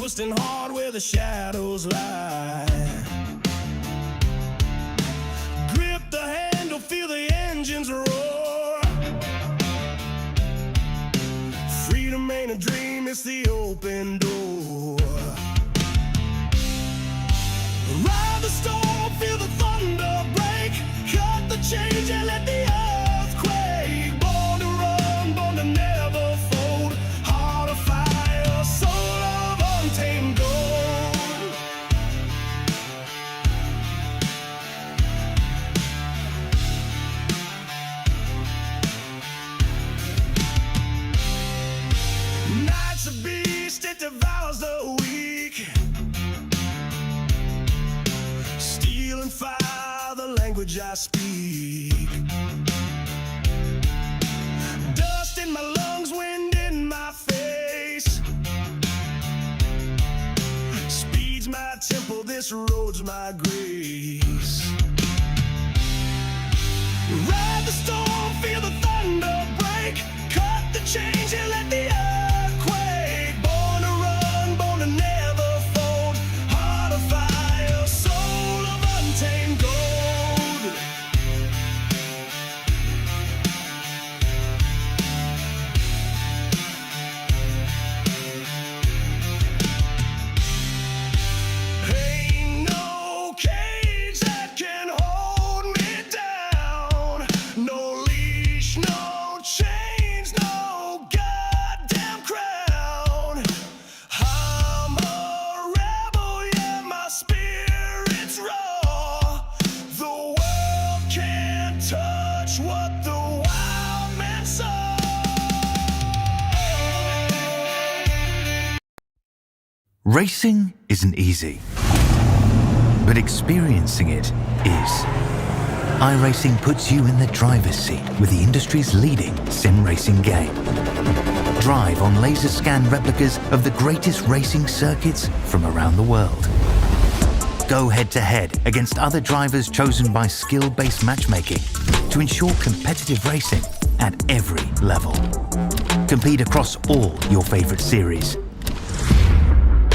twisting hard where the shadows lie. Grip the handle, feel the engines roar. Freedom ain't a dream, it's the open door. Ride the storm, feel the thunder break. Cut the change and let the earth quake. Born to run, born to never fold. Heart of fire, soul of untamed gold. Night's a beast, it devours the weak. Steel and fire, the language I speak. Dust in my lungs, wind in my face. Speed's my temple, this road's my grace. Ride the storm, feel the thunder break. Cut the change and let the earth quake. Born to run, born to never fold. Heart of fire, soul of untamed gold. Ain't no cage that can hold me down. No leash, no chains, no goddamn crown. I'm a rebel, yeah, my spirit's raw. The world can't touch what the wild man saw. Racing isn't easy, but experiencing it is. iRacing puts you in the driver's seat with the industry's leading sim racing game. Drive on laser scan replicas of the greatest racing circuits from around the world. Go head to head against other drivers chosen by skill-based matchmaking to ensure competitive racing at every level. Compete across all your favorite series.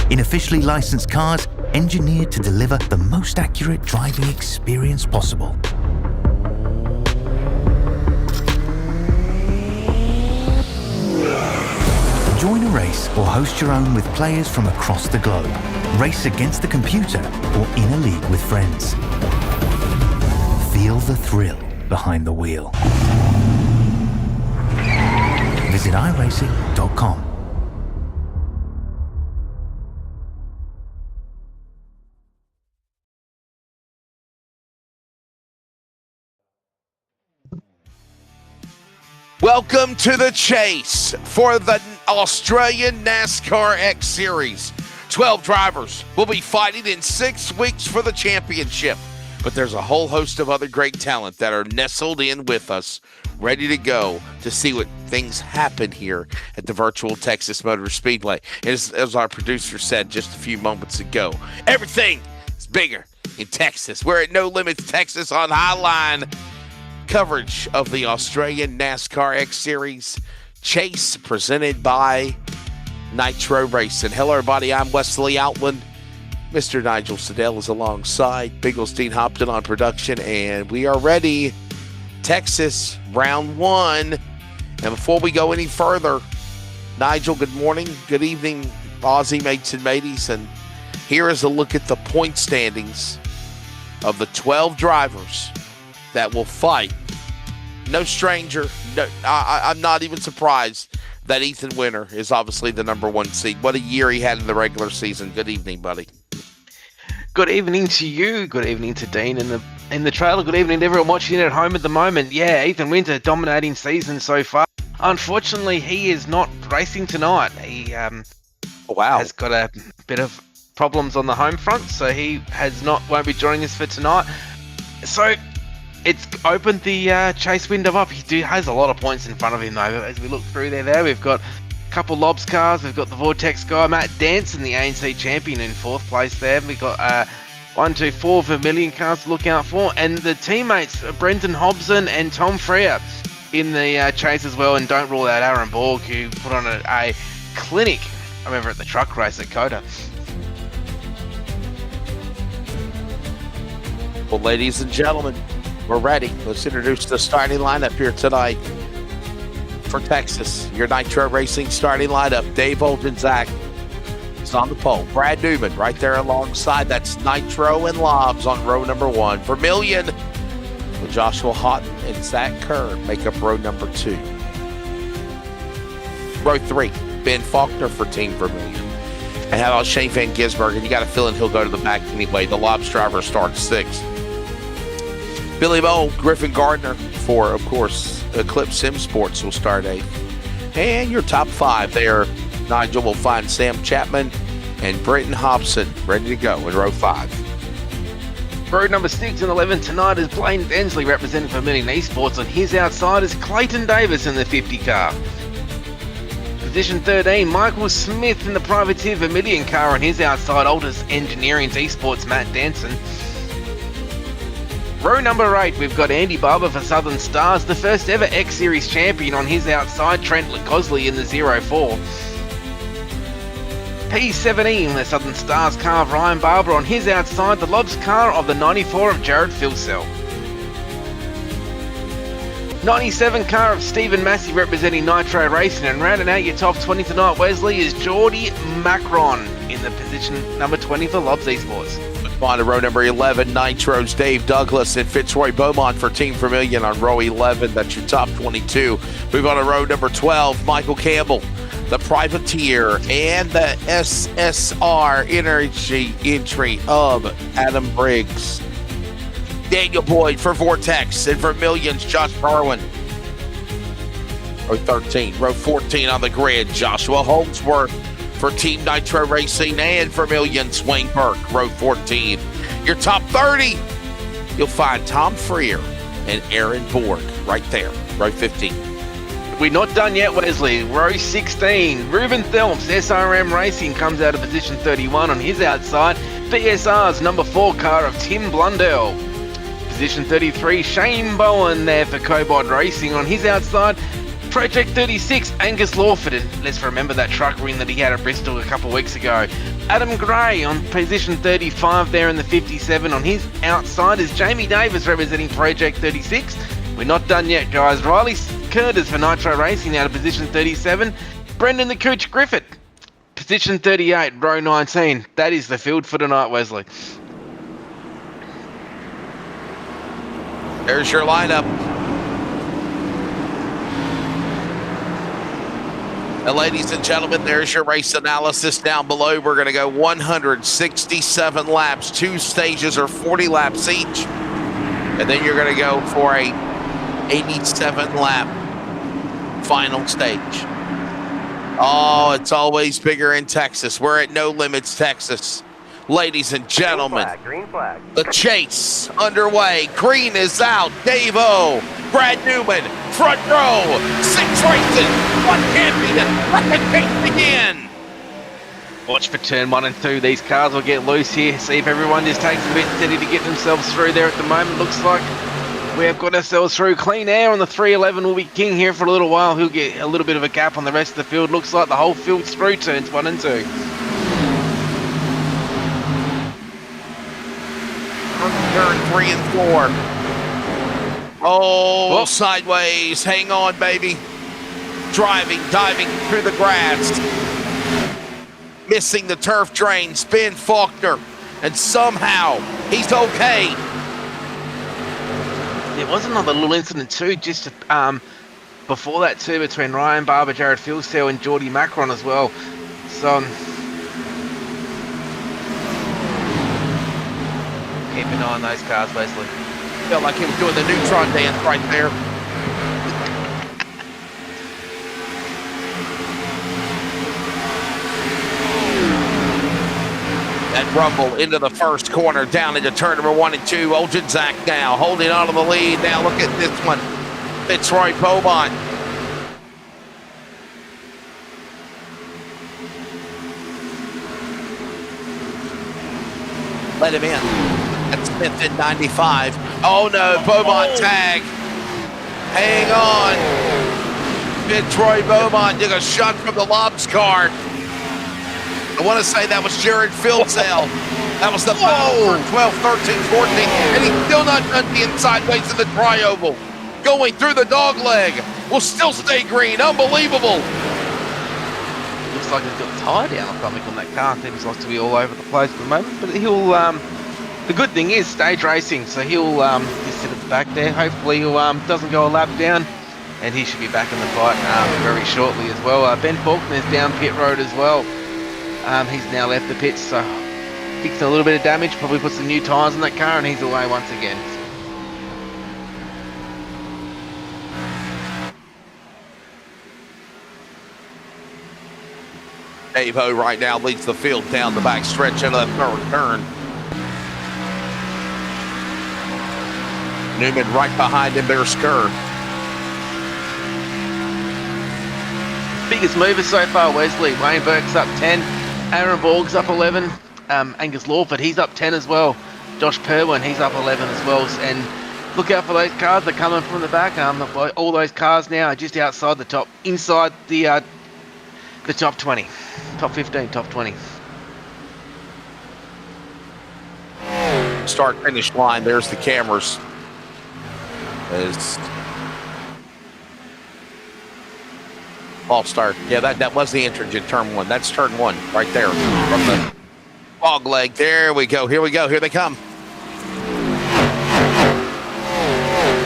In officially licensed cars engineered to deliver the most accurate driving experience possible. Join a race or host your own with players from across the globe. Race against the computer or in a league with friends. Feel the thrill behind the wheel. Visit iRacing.com. Welcome to the Chase for the Australian NASCAR X Series. 12 drivers will be fighting in 6 weeks for the championship. But there's a whole host of other great talent that are nestled in with us, ready to go to see what things happen here at the virtual Texas Motor Speedway. As our producer said just a few moments ago, everything is bigger in Texas. We're at No Limits Texas on Highline. Coverage of the Australian NASCAR X Series Chase presented by Nitro Racing. Hello, everybody. I'm Wesley Outland. Mr. Nigel Siddell is alongside Bigglestein Hopton on production, and we are ready. Texas, round 1. And before we go any further, Nigel, good morning, good evening, Aussie mates and mateys. And here is a look at the point standings of the 12 drivers that will fight. No stranger. No, I'm not even surprised that Ethan Winter is obviously the number 1 seed. What a year he had in the regular season. Good evening, buddy. Good evening to you. Good evening to Dean in the trailer. Good evening to everyone watching it at home at the moment. Yeah, Ethan Winter dominating season so far. Unfortunately, he is not racing tonight. He has got a bit of problems on the home front, so he won't be joining us for tonight. So it's opened the chase window up. He has a lot of points in front of him, though. As we look through there, we've got a couple Lobs cars. We've got the Vortex guy, Matt Danson, the ANC champion, in 4th place there. We've got 1, 2, 4 Vermilion cars to look out for. And the teammates, Brenton Hobson and Tom Freer, in the chase as well. And don't rule out Aaron Borg, who put on a clinic I remember at the truck race at Coda. Well, ladies and gentlemen, we're ready. Let's introduce the starting lineup here tonight for Texas. Your Nitro Racing starting lineup. Dave Oldenzack is on the pole. Brad Newman right there alongside. That's Nitro and Lobs on row number 1. Vermillion with Joshua Houghton and Zach Kerr make up row number 2. Row 3, Ben Faulkner for Team Vermillion. And how about Shane Van Gisbergen? You got a feeling he'll go to the back anyway. The Lobs driver starts 6th. Billy Moe, Griffin Gardner for, of course, Eclipse Sim Sports will start 8th. And your top 5 there, Nigel, will find Sam Chapman and Britton Hobson ready to go in row 5. Row number 6 and 11 tonight is Blaine Densley representing Vermillion Esports. On his outside is Clayton Davis in the 50 car. Position 13, Michael Smith in the Privateer Vermillion car. On his outside, Altus Engineering's Esports Matt Danson. Row number 8, we've got Andy Barber for Southern Stars, the first ever X-Series champion. On his outside, Trent Gosley in the 04. P17, the Southern Stars car of Ryan Barber. On his outside, the Lobs car of the 94 of Jared Philsell. 97 car of Stephen Massey representing Nitro Racing, and rounding out your top 20 tonight, Wesley, is Geordie Macron in the position number 20 for Lobs Esports. On to row number 11, Nitro's Dave Douglas and Fitzroy Beaumont for Team Vermillion on row 11. That's your top 22. Move on to row number 12, Michael Campbell, the Privateer, and the SSR entry of Adam Briggs. Daniel Boyd for Vortex and Vermillion's Josh Darwin. Row 13, row 14 on the grid, Joshua Holmesworth for Team Nitro Racing and Vermillion's Wayne Burke, row 14. Your top 30, you'll find Tom Freer and Aaron Borg right there, row 15. We're not done yet, Wesley. Row 16, Ruben Thelps, SRM Racing, comes out of position 31. On his outside, BSR's number 4 car of Tim Blundell. Position 33, Shane Bowen there for Cobod Racing. On his outside, Project 36, Angus Lawford. And let's remember that truck win that he had at Bristol a couple of weeks ago. Adam Gray on position 35 there in the 57. On his outside is Jamie Davis representing Project 36. We're not done yet, guys. Riley Curtis for Nitro Racing out of position 37. Brendan the Cooch Griffith, position 38, row 19. That is the field for tonight, Wesley. There's your lineup. And ladies and gentlemen, there's your race analysis down below. We're going to go 167 laps, 2 stages or 40 laps each. And then you're going to go for a 87 lap final stage. Oh, it's always bigger in Texas. We're at No Limits, Texas. Ladies and gentlemen, green flag. the chase underway. Green is out. Dave-O, Brad Newman, front row. 6 races, 1 champion. Let the chase begin. Watch for turn 1 and 2. These cars will get loose here. See if everyone just takes a bit steady to get themselves through there at the moment. Looks like we have got ourselves through. Clean Air on the 311 will be king here for a little while. He'll get a little bit of a gap on the rest of the field. Looks like the whole field's through turns 1 and 2. Turn 3 and 4. Oh, whoa. Sideways. Hang on, baby. Driving, diving through the grass. Missing the turf drain. Ben Faulkner. And somehow he's okay. There was another little incident too, just before that too, between Ryan Barber, Jared Philsell, and Geordie Macron as well. So keep an eye on those cars, Leslie. Felt like he was doing the Neutron dance right there. That rumble into the first corner, down into turn number 1 and 2. Oldenzack now holding on to the lead. Now look at this one. Fitzroy Beaumont. Let him in. That's Smith in 95. Oh no, Beaumont tag. Hang on. Fitzroy Beaumont took a shot from the Lobs car. I want to say that was Jared Filzel. That was the foul for 12, 13, 14, and he's still not done being sideways in the tri-oval. Going through the dog leg. Will still stay green. Unbelievable. Looks like he's got a tire down or something on that car. Seems like to be all over the place at the moment. But he'll, the good thing is stage racing, so he'll just sit at the back there. Hopefully he doesn't go a lap down, and he should be back in the fight very shortly as well. Ben Faulkner's down pit road as well. He's now left the pits, so fixing a little bit of damage, probably put some new tyres on that car, and he's away once again. Dave O right now leads the field down the back stretch into the third turn. Newman right behind him, there's Kerr. Biggest movers so far, Wesley. Wayne Burke's up 10. Aaron Borg's up 11. Angus Lawford, he's up 10 as well. Josh Perwin, he's up 11 as well. And look out for those cars. They're coming from the back. All those cars now are just outside the top, inside the top 20. Top 15, top 20. Start finish line, there's the cameras. False start. Yeah, that was the entrance in turn one. That's turn one right there from the dog leg. There we go. Here we go. Here they come.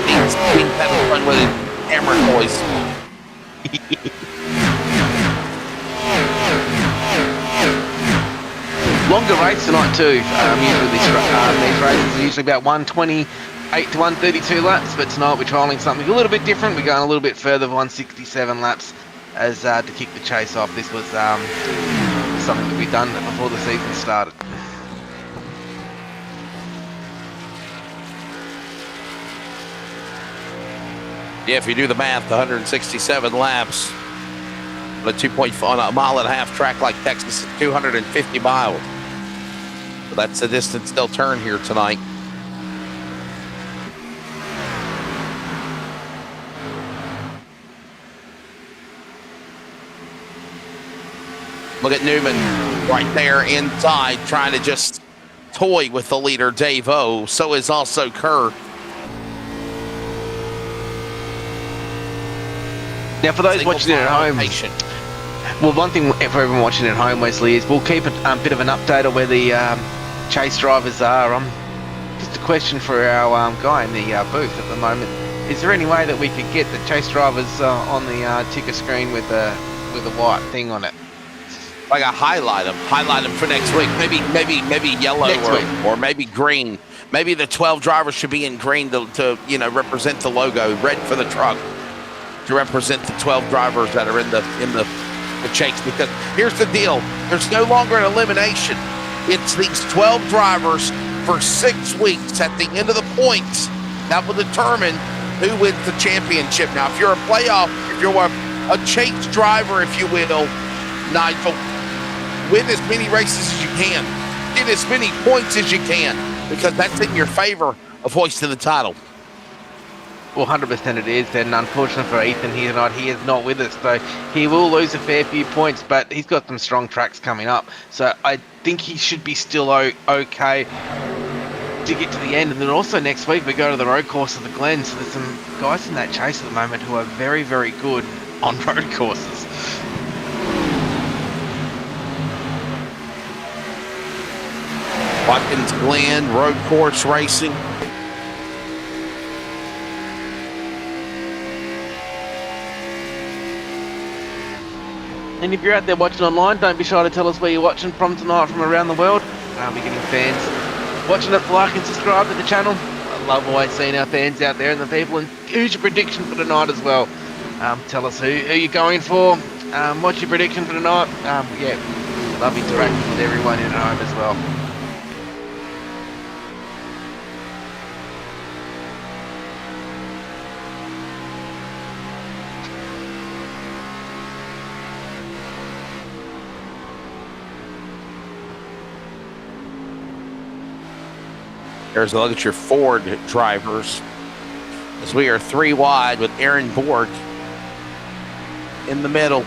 He's having fun with it. Camera noise. Longer race tonight too. Usually these races are usually about 128 to 132 laps, but tonight we're trialling something a little bit different. We're going a little bit further, 167 laps, as to kick the chase off. This was something that we've done before the season started. Yeah, if you do the math, 167 laps on a 2.5 mile and a half track like Texas is 250 miles. So that's the distance they'll turn here tonight. Look at Newman right there inside, trying to just toy with the leader, Dave O. So is also Kerr. Now, for those watching it at home, well, one thing for everyone watching at home, Wesley, is we'll keep a bit of an update on where the chase drivers are. Just a question for our guy in the booth at the moment. Is there any way that we could get the chase drivers on the ticker screen with a white thing on it? Like I highlight them for next week. Maybe yellow or maybe green. Maybe the 12 drivers should be in green to represent the logo. Red for the truck to represent the 12 drivers that are in the chase. Because here's the deal: there's no longer an elimination. It's these 12 drivers for 6 weeks. At the end of the points, that will determine who wins the championship. Now, if you're a playoff, if you're a chase driver, if you will, Nigel, win as many races as you can, get as many points as you can, because that's in your favor of hoisting the title. Well, 100% it is, and unfortunately for Ethan here tonight, he is not with us, so he will lose a fair few points, but he's got some strong tracks coming up, so I think he should be still okay to get to the end. And then also next week we go to the road course of the Glen, so there's some guys in that chase at the moment who are very, very good on road courses. Watkins Glen road course racing. And if you're out there watching online, don't be shy to tell us where you're watching from tonight from around the world. We're getting fans watching it, like and subscribe to the channel. I love always seeing our fans out there and the people. And who's your prediction for tonight as well? Tell us who you're going for. What's your prediction for tonight? Yeah, love interacting with everyone in at home as well. There's a look at your Ford drivers, as we are 3 wide with Aaron Borg in the middle.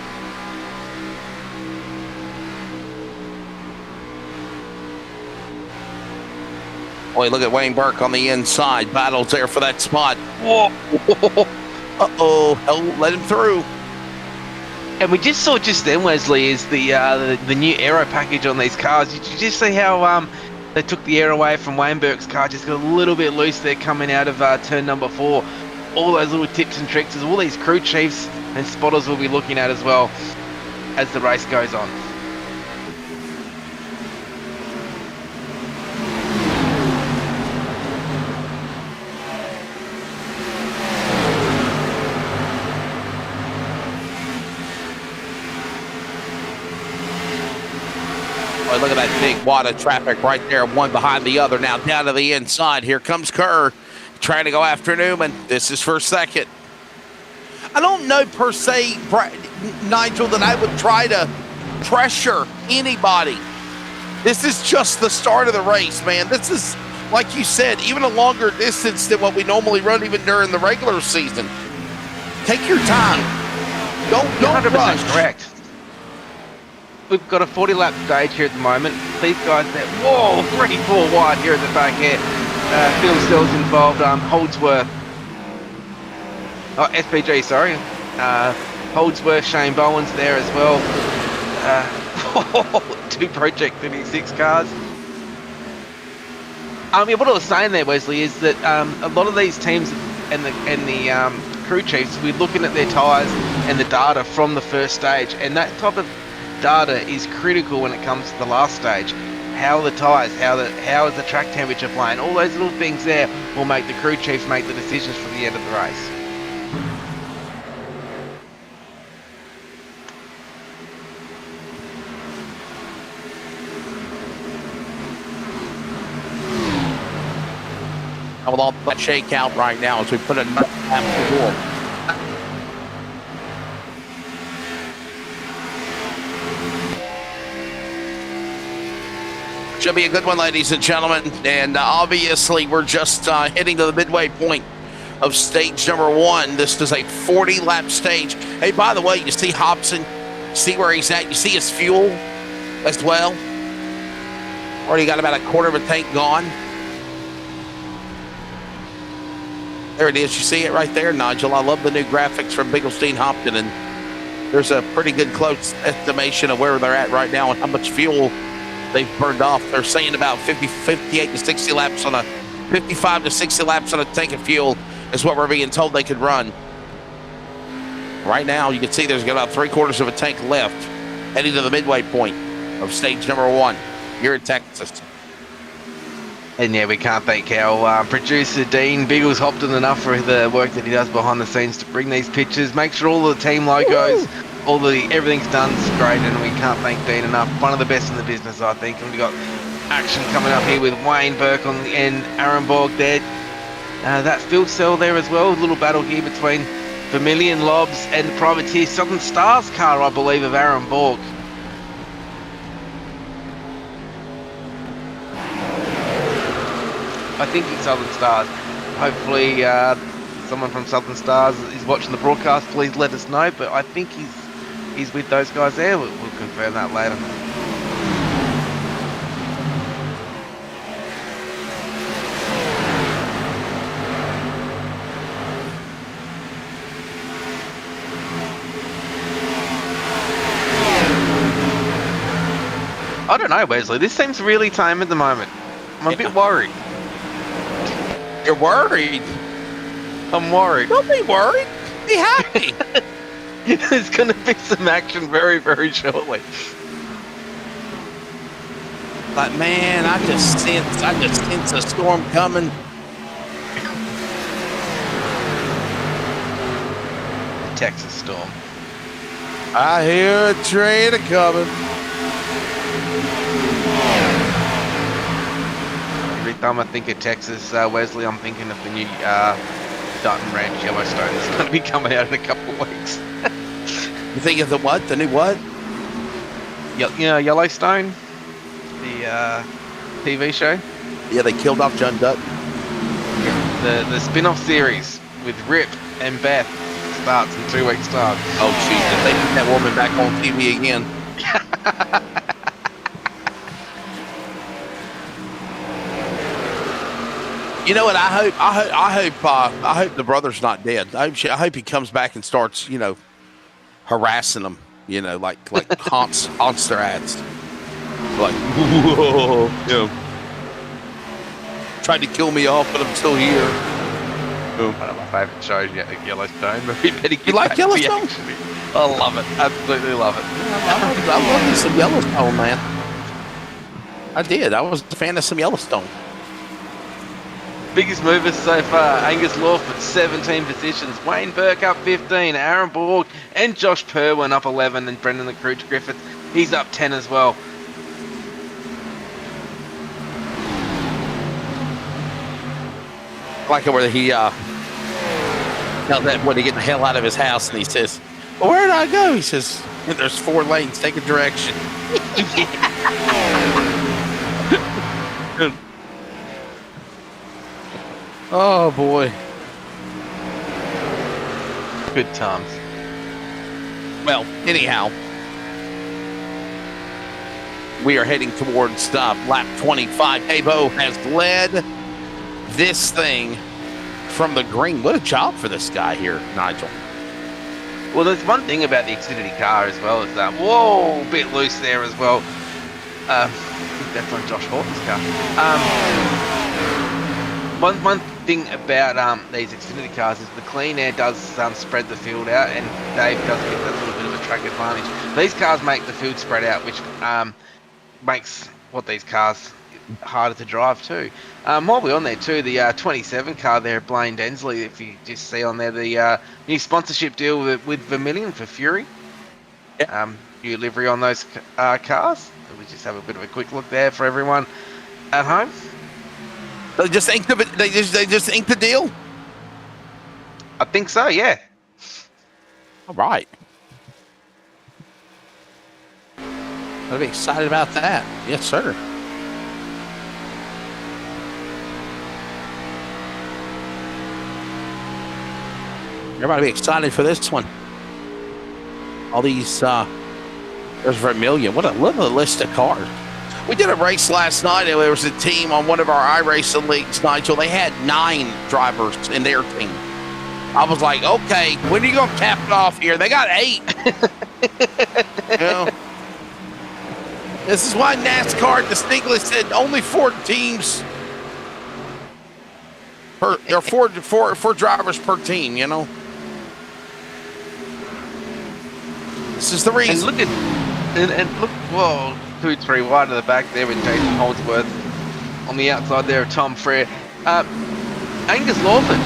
Boy, look at Wayne Burke on the inside. Battles there for that spot. Whoa. Uh-oh. Hell, let him through. And we just saw just then, Wesley, is the new aero package on these cars. Did you just see how they took the air away from Wayne Burke's car? Just got a little bit loose there coming out of turn number 4. All those little tips and tricks, all these crew chiefs and spotters will be looking at as well as the race goes on. Boy, look at that big wad of traffic right there, one behind the other. Now down to the inside. Here comes Kerr trying to go after Newman. This is for second. I don't know per se, Nigel, that I would try to pressure anybody. This is just the start of the race, man. This is, like you said, even a longer distance than what we normally run even during the regular season. Take your time. Don't 100% rush. correct. We've got a 40-lap stage here at the moment. These guys there, whoa, 3-4 wide here at the back here. Phil Sells involved, Holdsworth. Oh, SPG, sorry. Holdsworth, Shane Bowen's there as well. 2 Project 36 cars. Yeah, what I was saying there, Wesley, is that a lot of these teams and the crew chiefs, we're looking at their tyres and the data from the first stage, and that type of data is critical when it comes to the last stage. How are the tyres? How is the track temperature playing? All those little things there will make the crew chiefs make the decisions for the end of the race. With all that shakeout right now as we put another lap to the wall. Should be a good one, ladies and gentlemen. And obviously, we're just heading to the midway point of stage number 1. This is a 40-lap stage. Hey, by the way, you see Hobson? See where he's at? You see his fuel as well? Already got about a quarter of a tank gone. There it is. You see it right there, Nigel. I love the new graphics from Bigglestein-Hopton, and there's a pretty good close estimation of where they're at right now and how much fuel they've burned off. They're saying about 58 to 60 laps on a 55 to 60 laps on a tank of fuel is what we're being told they could run. Right now, you can see there's about 3/4 of a tank left, heading to the midway point of stage number 1 here in Texas. And yeah, we can't thank our producer Dean Biggles Hopton enough for the work that he does behind the scenes to bring these pictures, make sure all the team logos, everything's done. It's great, and we can't thank Dean enough. One of the best in the business, I think. And we got action coming up here with Wayne Burke on the end, Aaron Borg there. That field cell there as well. A little battle here between Vermilion Lobs and Privateer Southern Stars car, I believe, of Aaron Borg. I think it's Southern Stars. Hopefully someone from Southern Stars is watching the broadcast. Please let us know. But I think he's with those guys there. We'll confirm that later. I don't know, Wesley. This seems really tame at the moment. I'm a bit worried. You're worried? I'm worried. Don't be worried. Be happy. There's going to be some action very, very shortly. But man, I just sense a storm coming. Texas storm. I hear a train a coming. Every time I think of Texas, Wesley, I'm thinking of the new Dutton Ranch Yellowstone that's going to be coming out in a couple of weeks. You think of the what? The new what? Yellowstone, the TV show. Yeah, they killed off John Dutton. The spin-off series with Rip and Beth starts in 2 weeks' time. Oh, jeez, they put that woman back on TV again. You know what? I hope the brother's not dead. I hope he comes back and starts, harassing them. Like haunts their ass. Like, whoa, tried to kill me off, but I'm still here. One of my favourite shows, Yellowstone. You like Yellowstone? I love it. Absolutely love it. I love me some Yellowstone, man. I did. I was a fan of some Yellowstone. Biggest movers so far, Angus Lawford 17 positions, Wayne Burke up 15, Aaron Borg and Josh Purwin up 11, and Brendan the Crooch Griffith, he's up 10 as well. I like it where he when he get the hell out of his house and he says, well, where did I go? He says, there's 4 lanes, take a direction. Oh boy. Good times. Well, anyhow, we are heading towards lap 25. Abo has led this thing from the green. What a job for this guy here, Nigel. Well, there's one thing about the Xfinity car as well, is that, whoa, a bit loose there as well. I think that's on Josh Horton's car. One thing about these Xfinity cars is the clean air does spread the field out, and Dave does get that little bit of a track advantage. These cars make the field spread out, which makes these cars harder to drive too. While we're on there too, the 27 car there, Blaine Densley, if you just see on there, the new sponsorship deal with Vermilion for Fury. Yep. New livery on those cars. We just have a bit of a quick look there for everyone at home. They just inked the deal? I think so, yeah. All right. I'll be excited about that. Yes, sir. Everybody be excited for this one. All these, there's Vermilion. What a list of cars. We did a race last night. There was a team on one of our iRacing leagues, Nigel. They had 9 drivers in their team. I was like, okay, when are you going to cap it off here? They got 8. This is why NASCAR distinctly said only 4 teams per, or four drivers per team, This is the reason. And look, whoa, 2-3 wide at the back there with Jason Holdsworth on the outside there of Tom Frere. Angus Lawford,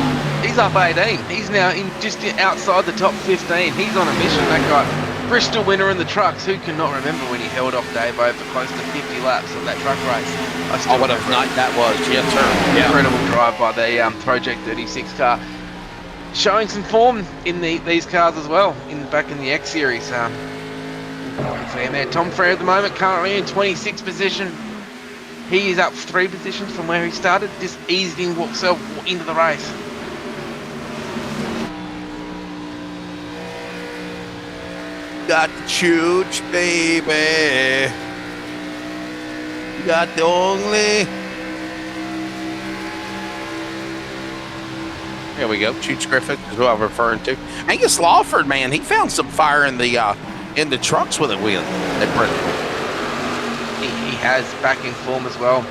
he's up 18. He's now just outside the top 15. He's on a mission, that guy. Bristol winner in the trucks. Who cannot remember when he held off Davo for close to 50 laps of that truck race? What a night that was. Yes, sir. Yeah. Incredible drive by the Project 36 car. Showing some form in these cars as well, back in the X Series. Tom Frere at the moment, currently in 26th position. He is up 3 positions from where he started, just eased himself into the race. Got the chooch, baby. Got the only. There we go. Chooch Griffith is who I'm referring to. Angus Lawford, man, he found some fire in the trucks with a win at Bristol. He has back in form as well.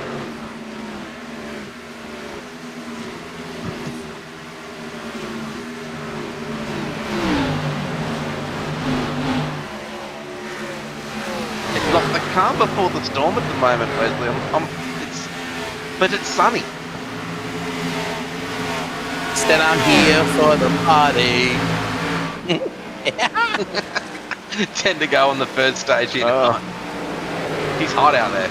It's like the calm before the storm at the moment, Leslie. But it's sunny. Instead, I'm here for the party. 10 to go on the third stage here tonight. He's hot out there.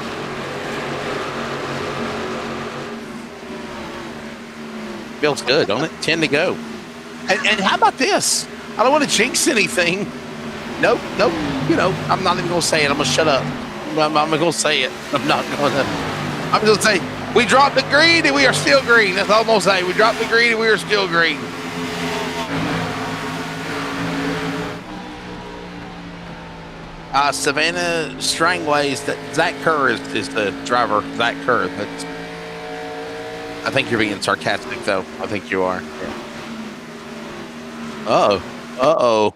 Feels good, don't it? 10 to go. And how about this? I don't want to jinx anything. Nope. I'm not even going to say it. I'm going to shut up. I'm going to say it. I'm just going to say, we dropped the green and we are still green. That's all I'm going to say. We dropped the green and we are still green. Savannah Strangways, Zach Kerr is the driver. Zach Kerr. I think you're being sarcastic, though. I think you are. Uh-oh. Uh-oh.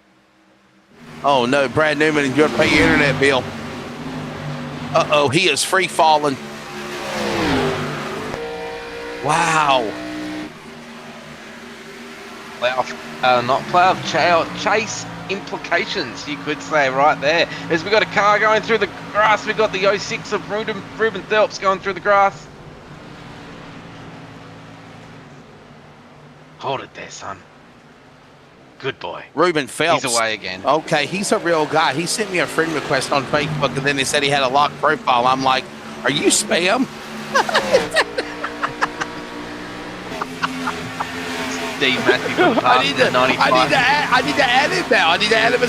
Oh, no, Brad Newman, you got to pay your internet bill. Uh-oh, he is free falling. Wow. Not playoff chase implications, you could say, right there. As we got a car going through the grass, we got the 06 of Ruben Phelps going through the grass. Hold it there, son. Good boy. Ruben Phelps. He's away again. Okay, he's a real guy. He sent me a friend request on Facebook, and then he said he had a locked profile. I'm like, are you spam? Steve Matthews. I need to add him now. I need to add him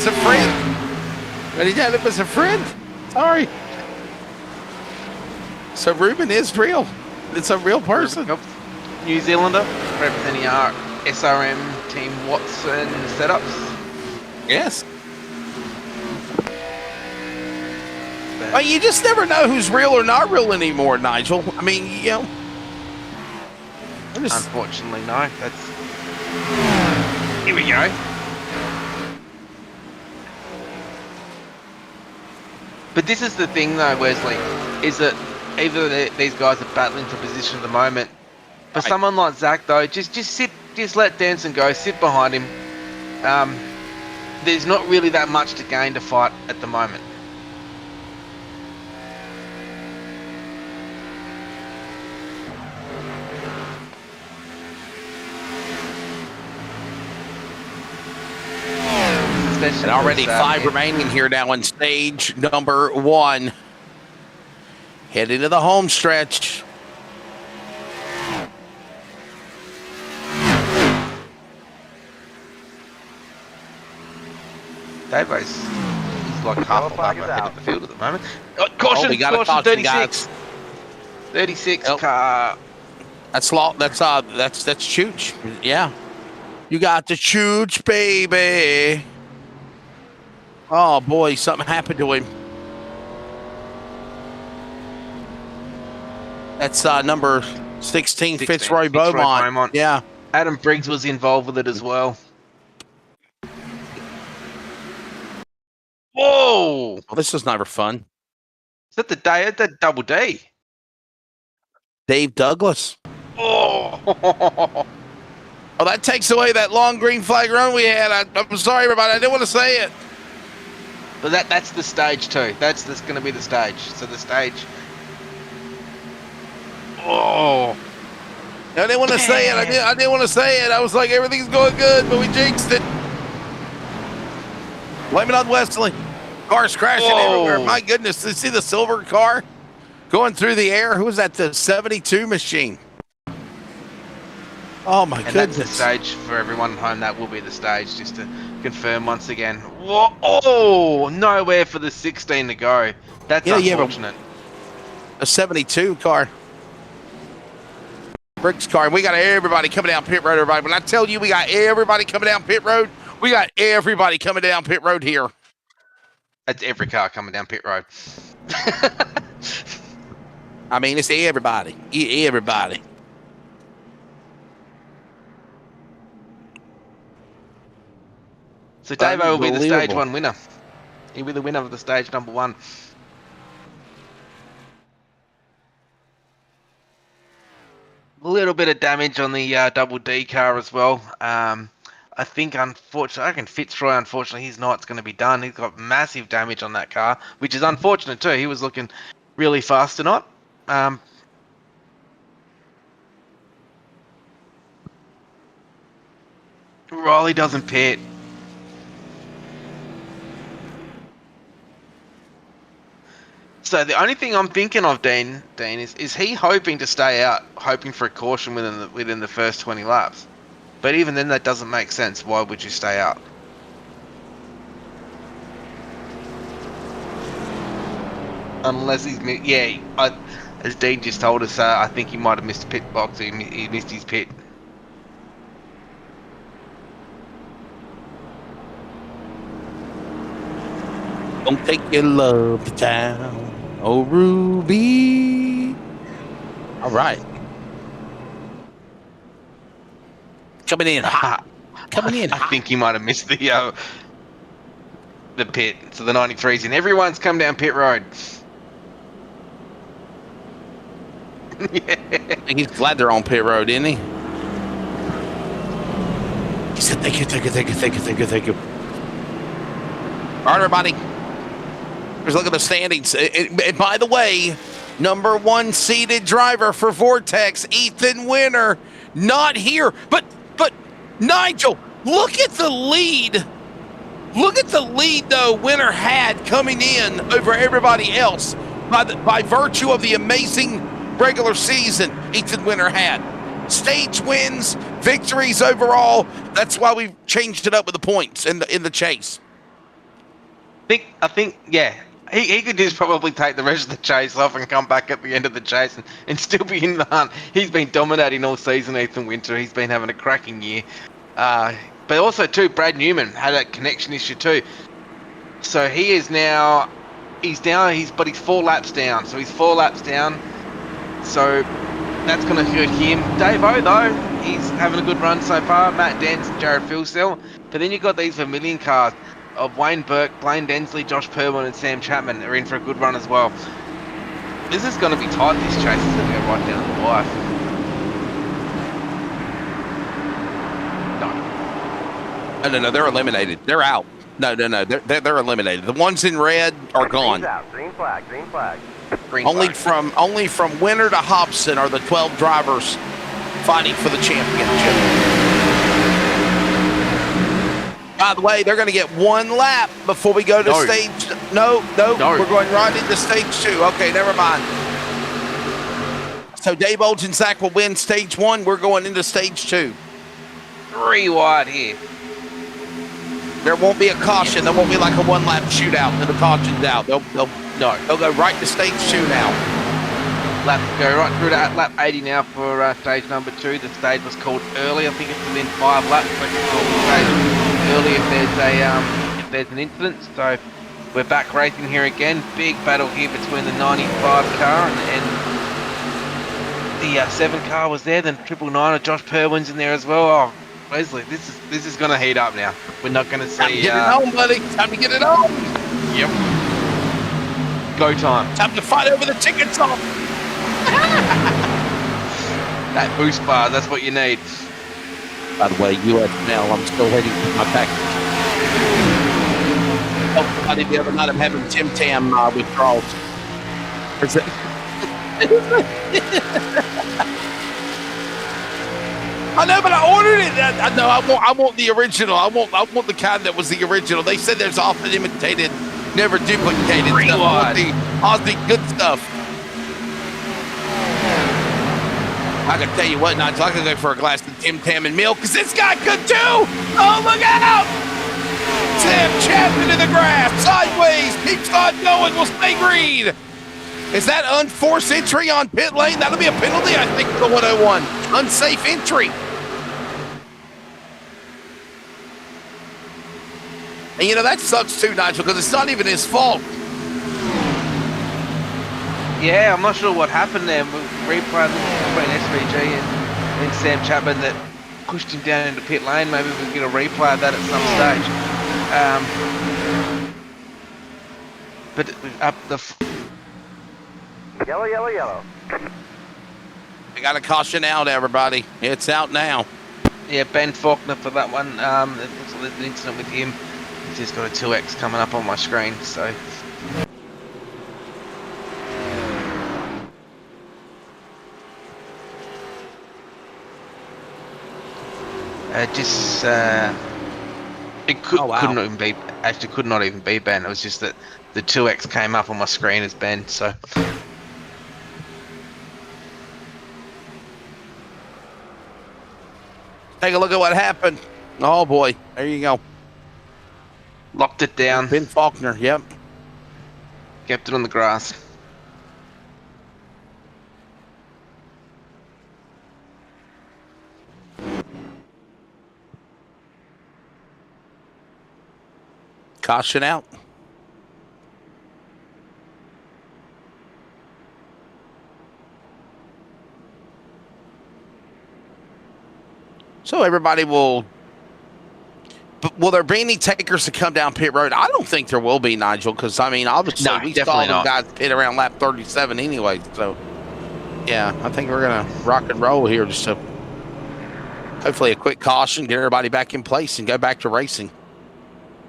as a friend. Sorry. So Ruben is real. It's a real person. New Zealander representing our SRM Team Watson setups. Yes. Well, you just never know who's real or not real anymore, Nigel. I mean, you know. Unfortunately, no. Here we go. But this is the thing, though, Wesley, is that either these guys are battling for position at the moment. For someone like Zach, though, just let Danson go, sit behind him. There's not really that much to gain to fight at the moment. And already 5 remaining here now in stage number 1. Head into the home stretch. Davies, he's like half a lap ahead of the field at the moment. Oh, caution, we got a caution, 36. guys. 36 Yep. car. That's Chooch. Yeah. You got the Chooch, baby. Oh boy, something happened to him. That's number 16, Fitzroy Beaumont. Yeah. Adam Briggs was involved with it as well. Whoa! Well, this was never fun. Is that that double D? Dave Douglas. Oh! Oh, that takes away that long green flag run we had. I'm sorry, everybody. I didn't want to say it. But that's the stage too. That's going to be the stage. So the stage. Oh! I didn't want to say it. I didn't want to say it. I was like, everything's going good, but we jinxed it. Blame it on Wesley. Cars crashing everywhere. My goodness. You see the silver car going through the air? Who was that? The 72 machine. Oh, my goodness. That's the stage for everyone at home. That will be the stage, just to confirm once again. Whoa. Oh, nowhere for the 16 to go. That's unfortunate. A 72 car. Briggs car. We got everybody coming down pit road, everybody. When I tell you we got everybody coming down pit road, we got everybody coming down pit road here. That's every car coming down pit road. I mean, it's everybody. Everybody. So Davo will be the stage 1 winner. He'll be the winner of the stage number 1. A little bit of damage on the double D car as well. I think, unfortunately, I reckon Fitzroy, unfortunately, his night's going to be done. He's got massive damage on that car, which is unfortunate too. He was looking really fast tonight. Riley doesn't pit. So the only thing I'm thinking of, Dean, is he hoping to stay out, hoping for a caution within the first 20 laps? But even then, that doesn't make sense. Why would you stay out? Unless he's as Dean just told us, I think he might have missed a pit box. He missed his pit. Don't take your love to town, oh Ruby. All right. Coming in hot. Coming in I hot. think he might have missed the pit. So the 93's in. Everyone's come down pit road. Yeah. He's glad they're on pit road, isn't he? He said, thank you. All right, everybody. Let's look at the standings. And by the way, number 1 seeded driver for Vortex, Ethan Winter, not here. But Nigel, look at the lead. Look at the lead, though, Winter had coming in over everybody else by virtue of the amazing regular season Ethan Winter had. Stage wins, victories overall. That's why we've changed it up with the points in the chase. I think, yeah. He could just probably take the rest of the chase off and come back at the end of the chase and still be in the hunt. He's been dominating all season, Ethan Winter. He's been having a cracking year. But also, too, Brad Newman had a connection issue, too. So he is now... He's 4 laps down. So he's 4 laps down. So that's going to hurt him. Dave-O, though, he's having a good run so far. Matt Dance, Jared Philsell. But then you've got these Vermilion cars of Wayne Burke, Blaine Densley, Josh Purwin, and Sam Chapman are in for a good run as well. This is going to be tight, this chase. It's going to go right down to the wire. No, they're eliminated. They're out. No, they're eliminated. The ones in red are gone. Green flag. Only from Winter to Hobson are the 12 drivers fighting for the championship. By the way, they're going to get 1 lap before we go to stage. No, we're going right into stage 2. Okay, never mind. So Dave Olds and Zach will win stage 1. We're going into stage 2. 3 wide here. There won't be a caution. There won't be like a 1-lap shootout and the caution's out. They'll go right to stage 2 now. Go right through to lap 80 now for stage number 2. The stage was called early. I think it's within 5 laps. But it's called stage early if there's an incident. So we're back racing here again. Big battle here between the 95 car and the 7 car was there. Then 999, Josh Purwin's in there as well. Oh, Wesley, this is going to heat up now. We're not going to see. Time to get it on, buddy. Time to get it on. Yep. Go time. Time to fight over the tickets off. That boost bar, that's what you need. By the way, US now, I'm still waiting for my package. Oh, I did the other night. I'm having Tim Tam withdrawals. Is it? I know, but I ordered it. No, I want the original. I want the kind that was the original. They said there's often imitated, never duplicated stuff. I want the Aussie good stuff. I can tell you what, Nigel, I can go for a glass of Tim Tam and milk because this guy could too. Oh, look out! Sam Chapman in the grass, sideways, keeps on going, will stay green. Is that unforced entry on pit lane? That'll be a penalty, I think, for the 101. Unsafe entry. And, you know, that sucks too, Nigel, because it's not even his fault. Yeah, I'm not sure what happened there. We replay between SVG and Sam Chapman that pushed him down into pit lane. Maybe we'll get a replay of that at some stage. But up the... Yellow. I got a caution out, everybody. It's out now. Yeah, Ben Faulkner for that one. It looks like there's an incident with him. He's just got a 2X coming up on my screen, so... It couldn't even be, actually could not even be Ben. It was just that the 2X came up on my screen as Ben, so. Take a look at what happened. Oh boy, there you go. Locked it down. Ben Faulkner, yep. Kept it on the grass. Caution out. So everybody will. But will there be any takers to come down pit road? I don't think there will be, Nigel, because I mean, obviously No, we saw definitely them not. guys pit around lap 37 anyway. So yeah, I think we're gonna rock and roll here. Just to hopefully a quick caution, get everybody back in place, and go back to racing.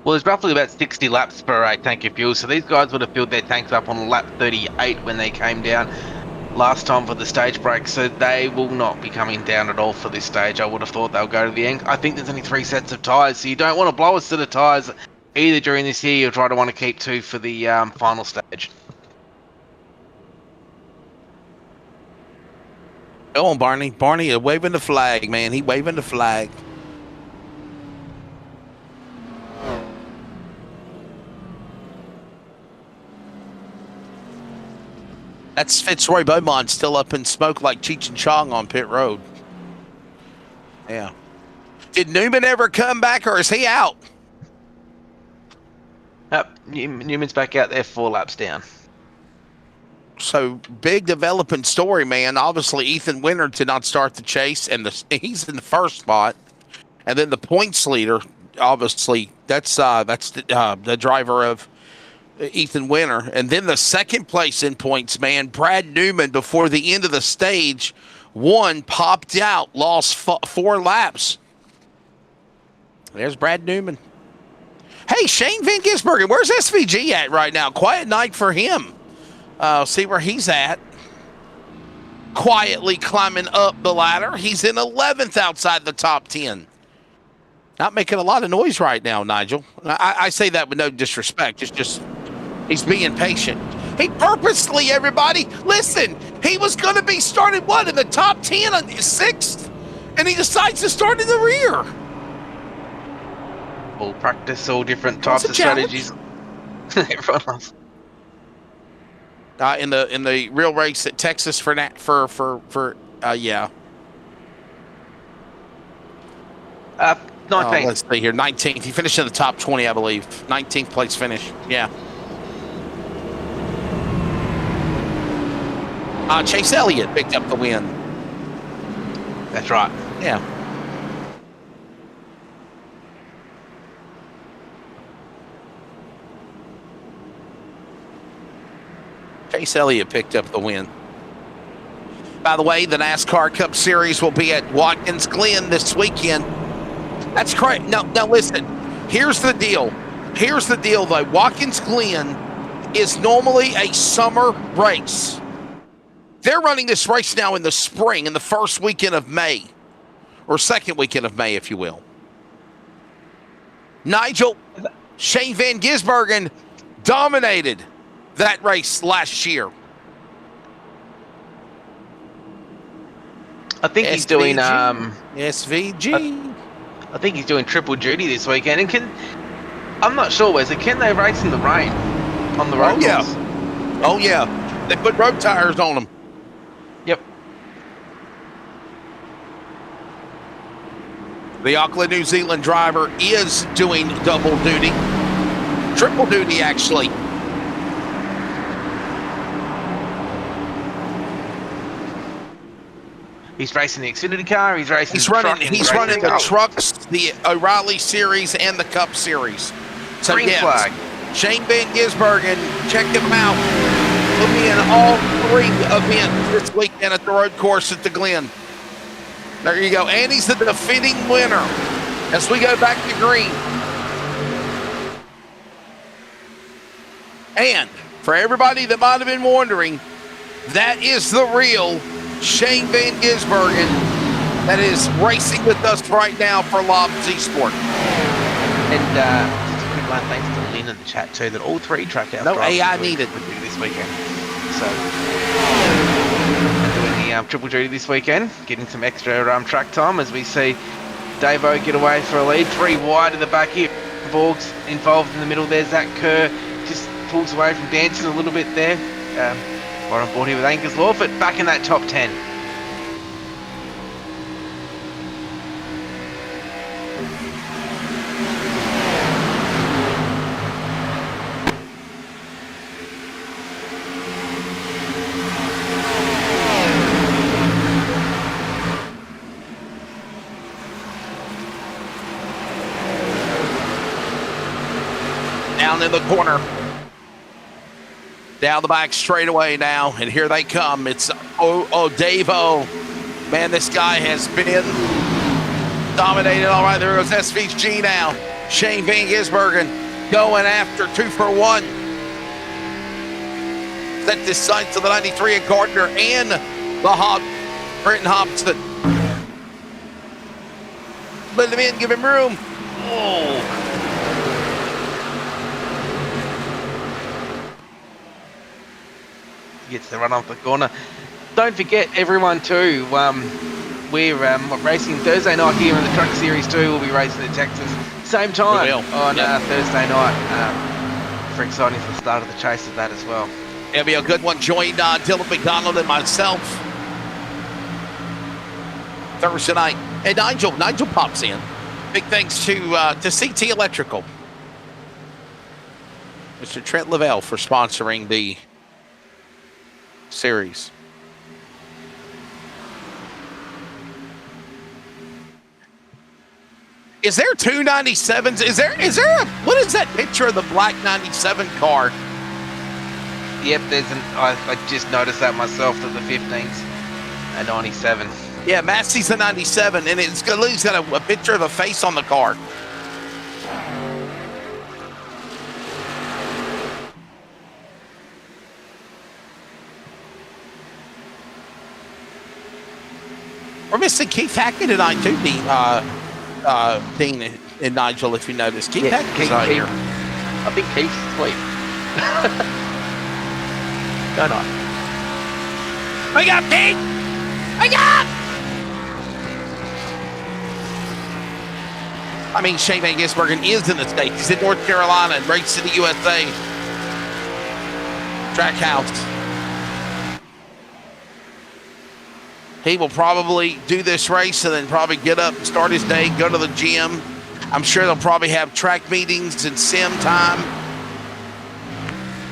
Well, there's roughly about 60 laps per tank of fuel, so these guys would have filled their tanks up on lap 38 when they came down last time for the stage break, so they will not be coming down at all for this stage. I would have thought they'll go to the end. I think there's only 3 sets of tyres, so you don't want to blow a set of tyres either during this year. You'll try to want to keep 2 for the final stage. Go on, Barney. Barney is waving the flag, man. He waving the flag. That's Fitzroy Beaumont still up in smoke like Cheech and Chong on pit road. Yeah. Did Newman ever come back, or is he out? Newman's back out there 4 laps down. So big developing story, man. Obviously, Ethan Winter did not start the chase, and he's in the first spot. And then the points leader, obviously, that's the driver of Ethan Winter. And then the second place in points, man, Brad Newman, before the end of the stage, popped out, lost 4 laps. There's Brad Newman. Hey, Shane Van Gisbergen, where's SVG at right now? Quiet night for him. See where he's at. Quietly climbing up the ladder. He's in 11th outside the top 10. Not making a lot of noise right now, Nigel. I say that with no disrespect. It's just he's being patient. He purposely, everybody, listen, he was going to be started, in the top 10 on 6th? And he decides to start in the rear. All practice, all different types of strategies. Everyone loves. In the real race at Texas yeah. 19th. Let's see here. 19th. He finished in the top 20, I believe. 19th place finish. Yeah. Chase Elliott picked up the win. That's right. Yeah. Chase Elliott picked up the win. By the way, the NASCAR Cup Series will be at Watkins Glen this weekend. That's correct. Now listen. Here's the deal. Though. Watkins Glen is normally a summer race. They're running this race now in the spring, in the first weekend of May, or second weekend of May, if you will. Nigel, Shane Van Gisbergen dominated that race last year. I think he's doing SVG. I think he's doing triple duty this weekend. And I'm not sure, Wesley, can they race in the rain on the road course? Oh yeah. They put road tires on them. Yep. The Auckland, New Zealand driver is doing double duty. Triple duty, actually. He's racing the Xfinity car. He's racing. He's running the trucks, the O'Reilly Series, and the Cup Series. So Green flag. Shane Van Gisbergen, check him out. He'll be in all 3 events this weekend at the road course at the Glen. There you go, and he's the defending winner. As we go back to green. And for everybody that might have been wondering, that is the real Shane Van Gisbergen that is racing with us right now for Lob Z-Sport. And just a quick line, thanks to Lynn in the chat too, that all 3 track out No AI needed this weekend. So doing the triple duty this weekend, getting some extra track time as we see Davo get away for a lead. 3 wide at the back here. Borg's involved in the middle there. Zach Kerr just pulls away from dancing a little bit there. We're on board here with Angus Lawford back in that top 10. down in the corner. Down the back straightaway now, and here they come. It's Dave O. Man, this guy has been dominated. All right, there goes SVG now. Shane Van Gisbergen going after 2 for 1. Set this sight to the 93 at Gardner and the Brenton Hobson. Let him in, give him room. Oh. Gets the run off the corner. Don't forget, everyone, too, we're racing Thursday night here in the Truck Series 2. We'll be racing in Texas. Same time on Thursday night. Very exciting for the start of the chase of that as well. It'll be a good one. Join Dylan McDonald and myself Thursday night. And Nigel pops in. Big thanks to CT Electrical. Mr. Trent Lavelle for sponsoring the series. Is there 2 97s? Is there what is that picture of the black 97 car? Yep, I just noticed that myself, that the 15's a 97. Yeah, Massey's a 97, and it's got a picture of a face on the car. We're missing Keith Hackett tonight too, Dean and Nigel, if you notice. Keith Hackett's not here. I think Keith's asleep. No, not. Wake up, Keith! Wake up! I mean, Shane Van Gisbergen is in the States. He's in North Carolina and races in the USA. Trackhouse. He will probably do this race and then probably get up, start his day, go to the gym. I'm sure they'll probably have track meetings and sim time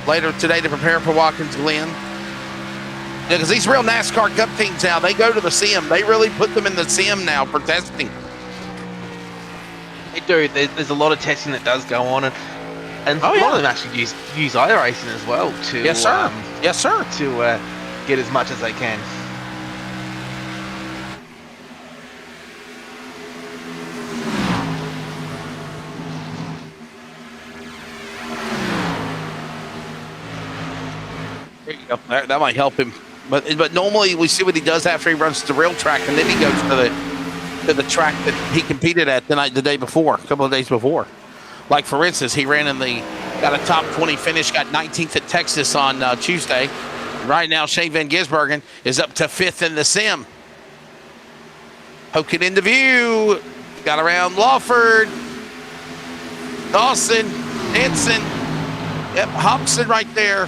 later today to prepare for Watkins Glen. Yeah, because these real NASCAR Cup teams now, they go to the sim. They really put them in the sim now for testing. They do. There's a lot of testing that does go on, and a lot of them actually use iRacing as well to yes, sir. To get as much as they can. There you go. That might help him. But normally we see what he does after he runs the real track, and then he goes to the track that he competed at the day before, a couple of days before. Like for instance, he got a top 20 finish, got 19th at Texas on Tuesday. Right now, Shane Van Gisbergen is up to 5th in the sim. Poking into view, got around Lawford, Dawson, Henson, yep, Hobson right there.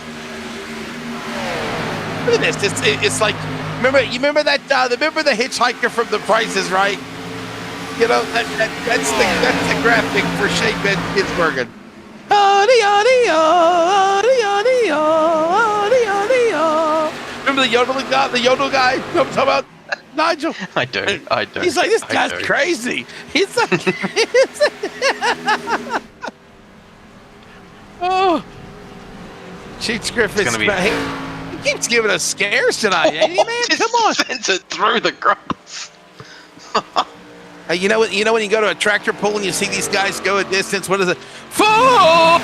Look at this. It's like, remember that? Remember the hitchhiker from The Price is Right? You know, that's the graphic for Shane Van Gisbergen. Remember the yodeling guy? The yodel guy? You know what I'm talking about? Nigel? I do. He's like, this guy's crazy. He's like, oh. Cheats Griffiths. He keeps giving us scares tonight, ain't he, man? Come on. Sends it through the grass. Hey, you know when you go to a tractor pull and you see these guys go a distance, what is it? Oh!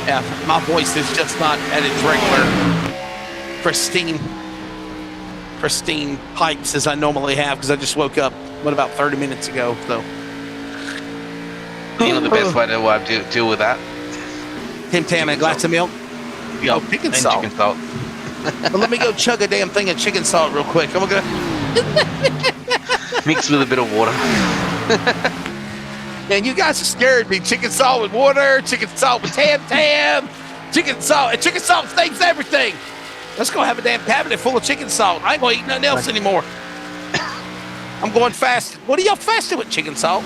Yeah, my voice is just not at its regular pristine pipes as I normally have because I just woke up, about 30 minutes ago, so. You know the best way to deal with that? Tim Tam and a glass of milk? Yo, chicken salt. Well, let me go chug a damn thing of chicken salt real quick. I'm gonna mix with a bit of water. Man, you guys are scared me. Chicken salt with water, chicken salt with Tam, chicken salt saves everything. Let's go have a damn cabinet full of chicken salt. I ain't gonna eat nothing else anymore. I'm going fast. What are y'all fasting with chicken salt?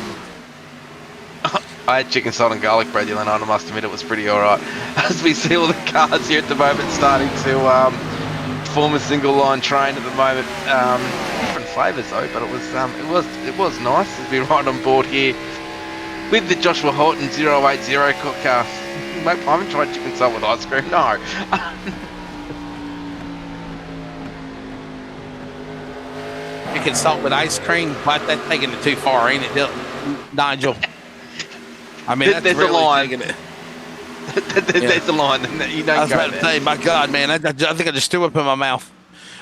I had chicken salt and garlic bread the other night. I must admit it was pretty alright. As we see all the cars here at the moment starting to form a single line train at the moment. Different flavours though, but it was nice to be right on board here with the Joshua Horton 080 car. Mate, I haven't tried chicken salt with ice cream. No. You can salt with ice cream, but that's taking it too far, ain't it, Nigel? I mean, that's There's really a line. taking it. There's a line that you don't I was go about to there. say, my God, man, I think I just threw up in my mouth.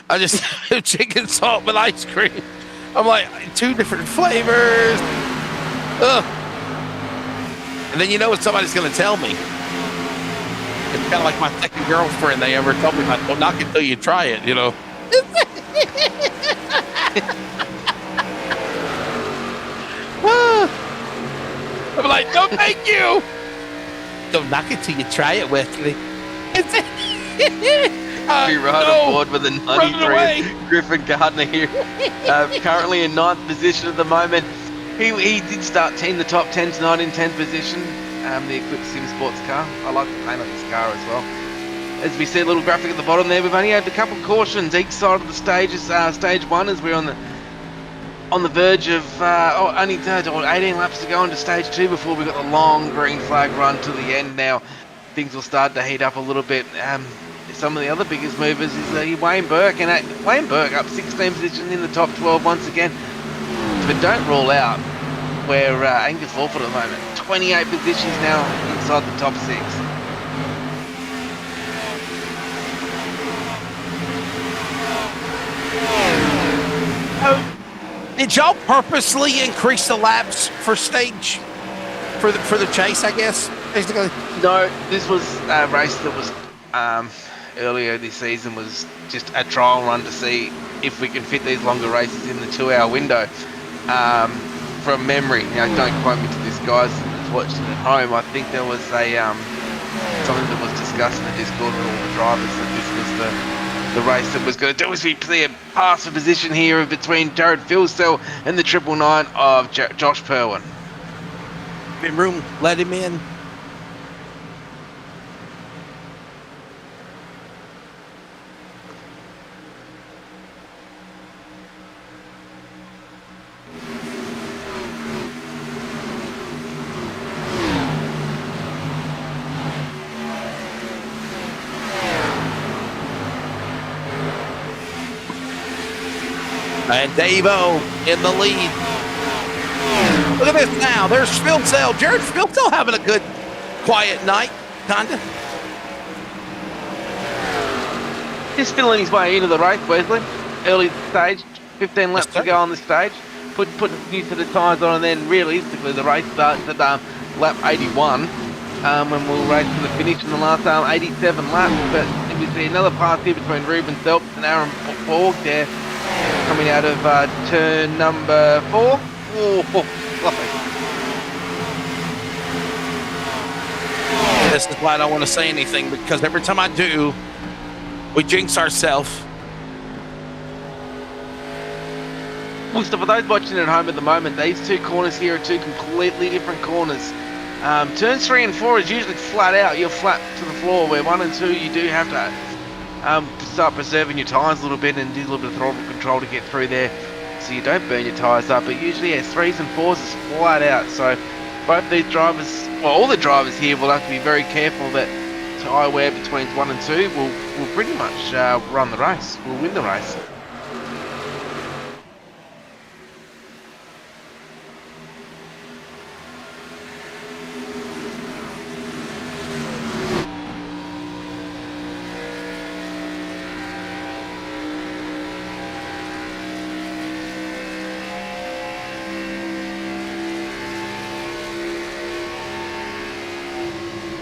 I just chicken salt with ice cream. I'm like, 2 different flavors. Ugh. And then you know what somebody's going to tell me. It's kind of like my second girlfriend. They ever told me, like, don't knock it till you try it, you know. I'm like, no, thank you. Don't knock it till you try it, Wesley. Be right on board with the 93 Griffin Gardner here. Currently in 9th position at the moment. He did start team the top 10 tonight in 10th position. The Eclipse Sim Sports car. I like the paint on this car as well. As we see a little graphic at the bottom there, we've only had a couple of cautions each side of the stages. Stage 1 as we're on the verge of only 18 laps to go into stage 2 before we've got the long green flag run to the end. Now things will start to heat up a little bit. Some of the other biggest movers is Wayne Burke, and Wayne Burke up 16 position in the top 12 once again. But don't rule out where Angus Lawford at the moment, 28 positions now inside the top 6. Did y'all purposely increase the laps for stage for the chase? I guess basically. No, this was a race that was earlier this season, was just a trial run to see if we can fit these longer races in the 2-hour window. From memory, now don't quote me to this, guys that's watched it at home. I think there was a something that was discussed in the Discord with all the drivers that this was the race that was going to do, as we see a pass for position here between Jared Philsell and the 999 of Josh Perwin. Been room, let him in. And Davo in the lead. Look at this now. There's Philsell. Jared Philsell having a good, quiet night, kinda. Just feeling his way into the race, Wesley. Early stage, 15 laps to go on the stage. Put new set of tyres on, and then realistically the race starts at lap 81. And we'll race to the finish in the last 87 laps. But we see another pass here between Ruben Phelps and Aaron Borg there, coming out of turn number 4. Oh, lovely. This is why I don't want to say anything, because every time I do, we jinx ourselves. Well, so for those watching at home at the moment, these 2 corners here are 2 completely different corners. Turns 3 and 4 is usually flat out. You're flat to the floor, where 1 and 2 you do have to start preserving your tyres a little bit and do a little bit of throttle control to get through there so you don't burn your tyres up. But usually 3s and 4s is flat out. So both these drivers, well, all the drivers here will have to be very careful that tyre wear between 1 and 2 will pretty much run the race, will win the race.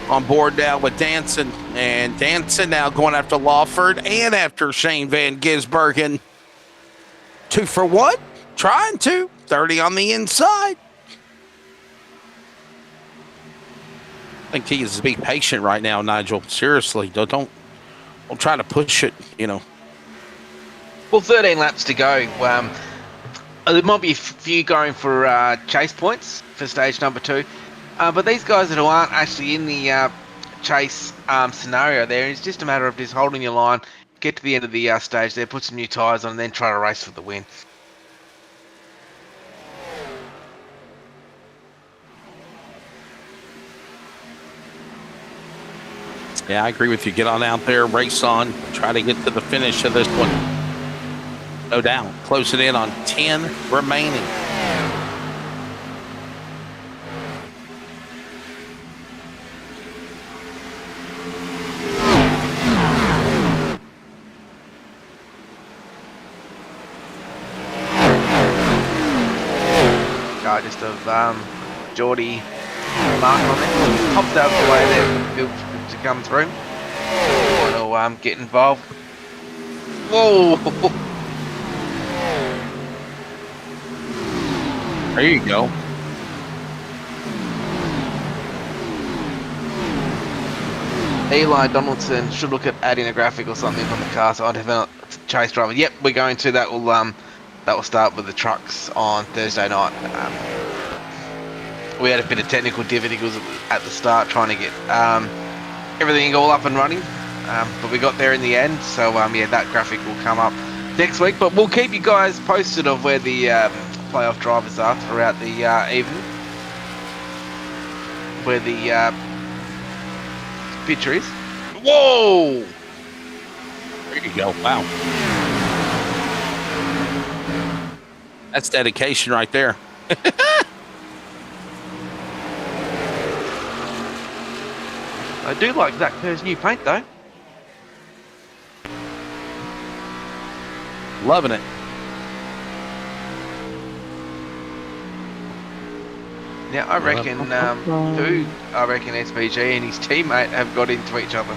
On board now with Danson, and Danson now going after Lawford and after Shane Van Gisbergen. 2 for 1, trying to 30 on the inside. I think he is to be patient right now, Nigel. Seriously, don't try to push it, you know. Well, 13 laps to go. There might be a few going for chase points for stage number 2. But these guys who aren't actually in the chase scenario there, it's just a matter of just holding your line, get to the end of the stage there, put some new tyres on, and then try to race for the win. Yeah, I agree with you. Get on out there, race on, try to get to the finish of this one. No doubt. Close it in on 10 remaining. Just of Geordie mark on it. Popped out of the way there to come through. Want to get involved. Whoa! There you go. Eli Donaldson should look at adding a graphic or something on the car, so I'd have a chase driver. Yep, we're going to. That will start with the trucks on Thursday night. We had a bit of technical difficulties at the start trying to get everything all up and running, but we got there in the end. So yeah, that graphic will come up next week. But we'll keep you guys posted of where the playoff drivers are throughout the evening, where the picture is. Whoa! There you go. Wow. That's dedication right there. I do like Zach Kerr's new paint though. Loving it. Now I reckon I reckon SBG and his teammate have got into each other.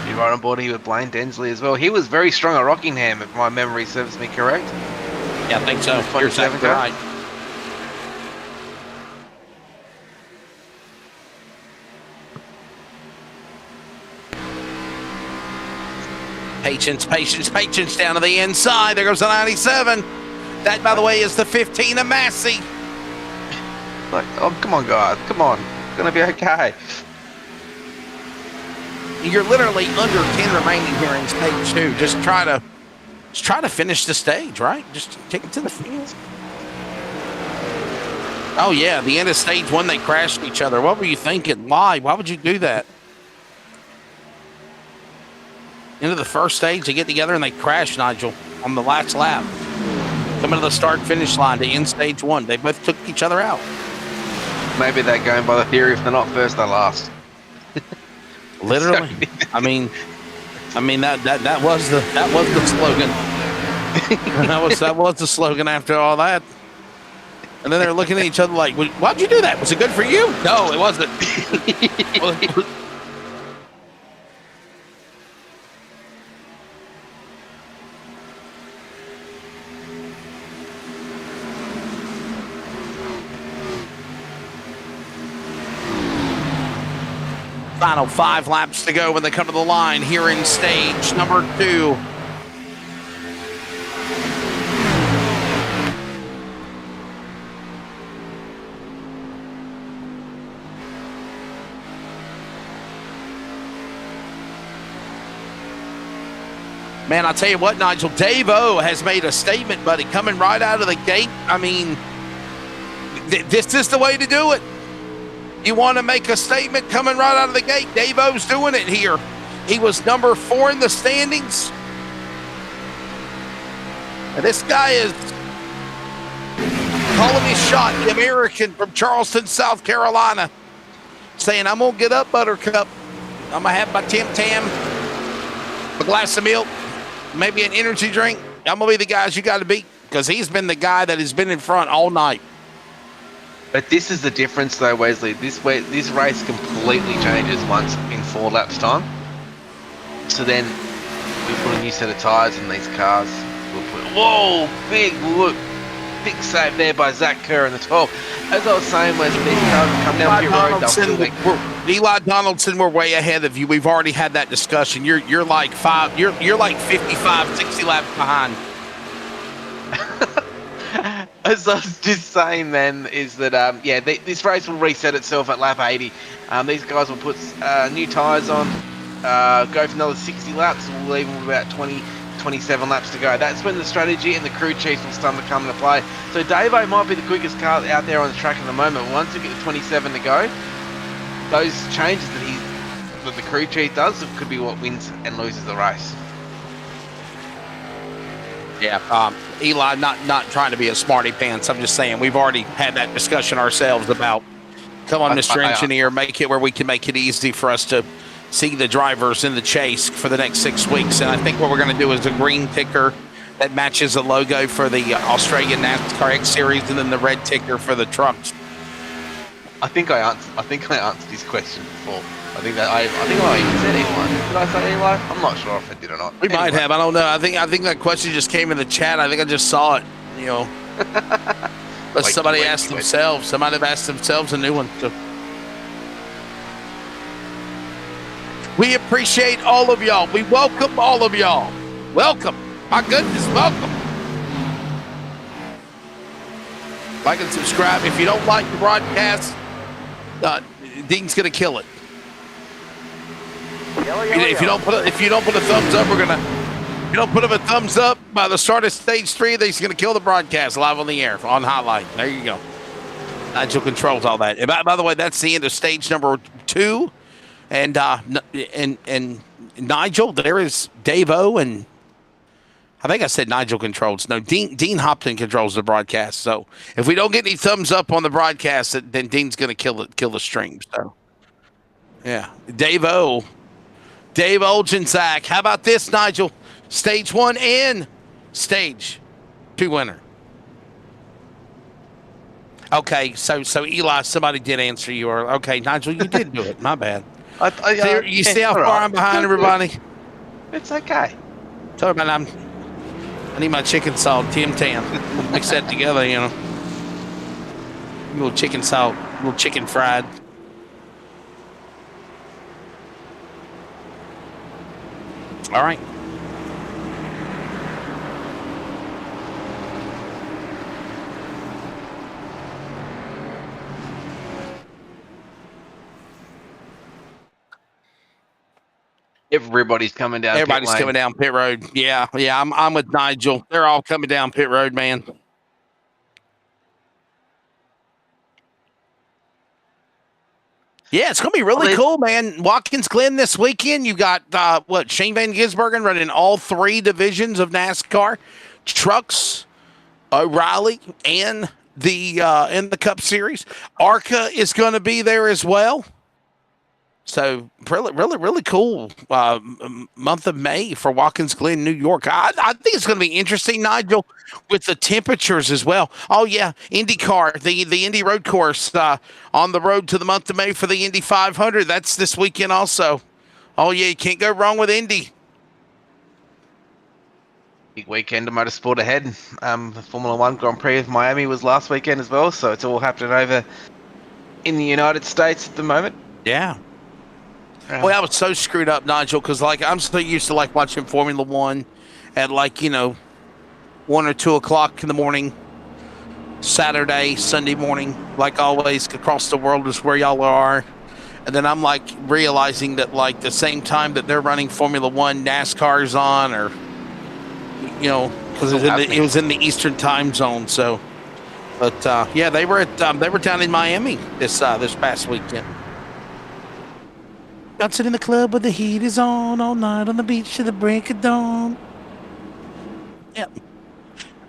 You're right on board here with Blaine Densley as well. He was very strong at Rockingham, if my memory serves me correct. Yeah, I think so. You're exactly right. Patience, patience, patience down to the inside. There goes the 97. That, by the way, is the 15 of Massey. Like, oh, come on, guys. Come on. It's going to be okay. You're literally under 10 remaining here in stage 2. Just try to finish the stage, right? Just take it to the field. Oh, yeah. The end of stage 1, they crashed each other. What were you thinking? Why? Why would you do that? Into the first stage, they get together and they crash, Nigel, on the last lap. Coming to the start-finish line to end stage 1. They both took each other out. Maybe they're going by the theory, if they're not first, they're last. Literally. I mean that was the slogan. that was the slogan after all that. And then they're looking at each other like, why'd you do that? Was it good for you? No, it wasn't. Final 5 laps to go when they come to the line here in stage number 2. Man, I'll tell you what, Nigel, Dave O has made a statement, buddy, coming right out of the gate. I mean, this is the way to do it. You want to make a statement coming right out of the gate. Dave O's doing it here. He was number 4 in the standings. And this guy is calling his shot, the American from Charleston, South Carolina, saying, I'm going to get up, Buttercup. I'm going to have my Tim Tam, a glass of milk, maybe an energy drink. I'm going to be the guys you got to beat, because he's been the guy that has been in front all night. But this is the difference, though, Wesley. This race completely changes once in 4 laps' time. So then we put a new set of tyres in these cars. Whoa, big save there by Zach Kerr in the 12. As I was saying, Wesley, these cars will come down pit road. Eli Donaldson, we're way ahead of you. We've already had that discussion. You're like 55, 60 laps behind. As I was just saying then, is that, this race will reset itself at lap 80. These guys will put new tyres on, go for another 60 laps. We'll leave them about 20 27 laps to go. That's when the strategy and the crew chief will start to come into play. So Davo might be the quickest car out there on the track at the moment. Once we get to 27 to go, those changes that the crew chief does could be what wins and loses the race. Yeah, Eli, not trying to be a smarty pants. I'm just saying we've already had that discussion ourselves about, come on, Mr. Engineer, make it where we can make it easy for us to see the drivers in the chase for the next 6 weeks. And I think what we're going to do is a green ticker that matches the logo for the Australian NASCAR X Series, and then the red ticker for the trucks. I think I answered his question before. I think I even said Eli. Did I say Eli? I'm not sure if I did or not. We might have. I don't know. I think that question just came in the chat. I think I just saw it. You know, but somebody asked themselves. Somebody have asked themselves a new one. So. We appreciate all of y'all. We welcome all of y'all. Welcome. My goodness, welcome. Like and subscribe. If you don't like the broadcast, Dean's gonna kill it. If you don't put a thumbs up, you don't put him a thumbs up by the start of stage 3, then he's gonna kill the broadcast live on the air on highlight. There you go. Nigel controls all that. And by the way, that's the end of stage number 2. And Nigel, there is Dave O, and I think I said Nigel controls. No, Dean Hopton controls the broadcast. So if we don't get any thumbs up on the broadcast, then Dean's going to kill the stream. So yeah, Dave Olgensack. How about this, Nigel? Stage 1 and stage 2 winner. Okay, so Eli, somebody did answer you. Okay, Nigel, you did do it. My bad. You see how far I'm behind everybody? It's okay. Sorry about that. I need my chicken salt, Tim Tam. Mix that together, you know. A little chicken salt, a little chicken fried. All right. Everybody's coming down. Everybody's coming down pit road. Yeah. I'm with Nigel. They're all coming down pit road, man. Yeah, it's going to be really cool, man. Watkins Glen this weekend. You got, Shane Van Gisbergen running all 3 divisions of NASCAR. Trucks, O'Reilly, and the Cup Series. ARCA is going to be there as well. So really cool month of May for Watkins Glen, New York. I think it's going to be interesting, Nigel, with the temperatures as well. Oh yeah, IndyCar, the Indy Road Course on the road to the month of May for the Indy 500. That's this weekend also. Oh yeah, you can't go wrong with Indy. Big weekend of motorsport ahead. The Formula 1 Grand Prix of Miami was last weekend as well, so it's all happening over in the United States at the moment. Yeah. Well, I was so screwed up, Nigel, because I'm so used to watching Formula 1 at 1 or 2 o'clock in the morning, Saturday, Sunday morning, like always. Across the world is where y'all are, and then I'm realizing that the same time that they're running Formula 1, NASCAR's on, or because it was in the Eastern time zone. So, but yeah, they were down in Miami this past weekend. Dancing in the club where the heat is on all night on the beach to the break of dawn. Yeah.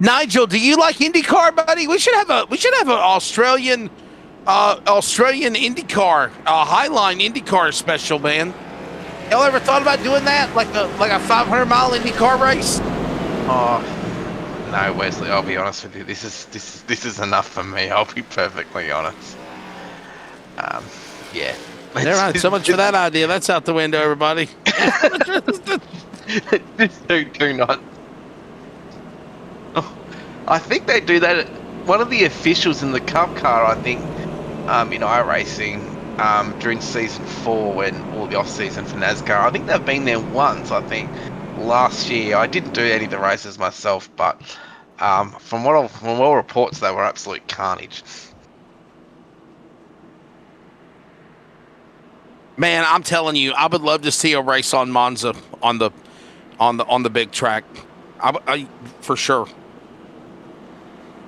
Nigel, do you like IndyCar, buddy? We should have an Australian IndyCar, Highline IndyCar special, man. Y'all ever thought about doing that, like a 500-mile IndyCar race? Oh no, Wesley. I'll be honest with you. This is enough for me. I'll be perfectly honest. Yeah. All right, so much for that idea. That's out the window, everybody. Just do not. Oh, I think they do that. One of the officials in the Cup car, I think, in iRacing, during season 4, when all the off season for NASCAR, I think they've been there once. I think last year. I didn't do any of the races myself, but from all reports, they were absolute carnage. Man, I'm telling you, I would love to see a race on Monza on the on the big track. I for sure.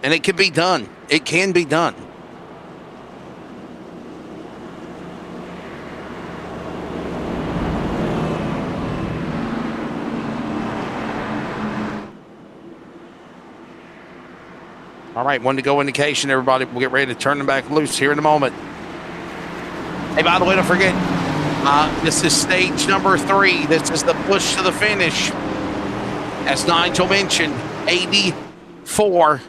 And it can be done. It can be done. All right, 1 to go indication, everybody. We'll get ready to turn them back loose here in a moment. Hey, by the way, don't forget, this is stage number 3. This is the push to the finish. As Nigel mentioned, 84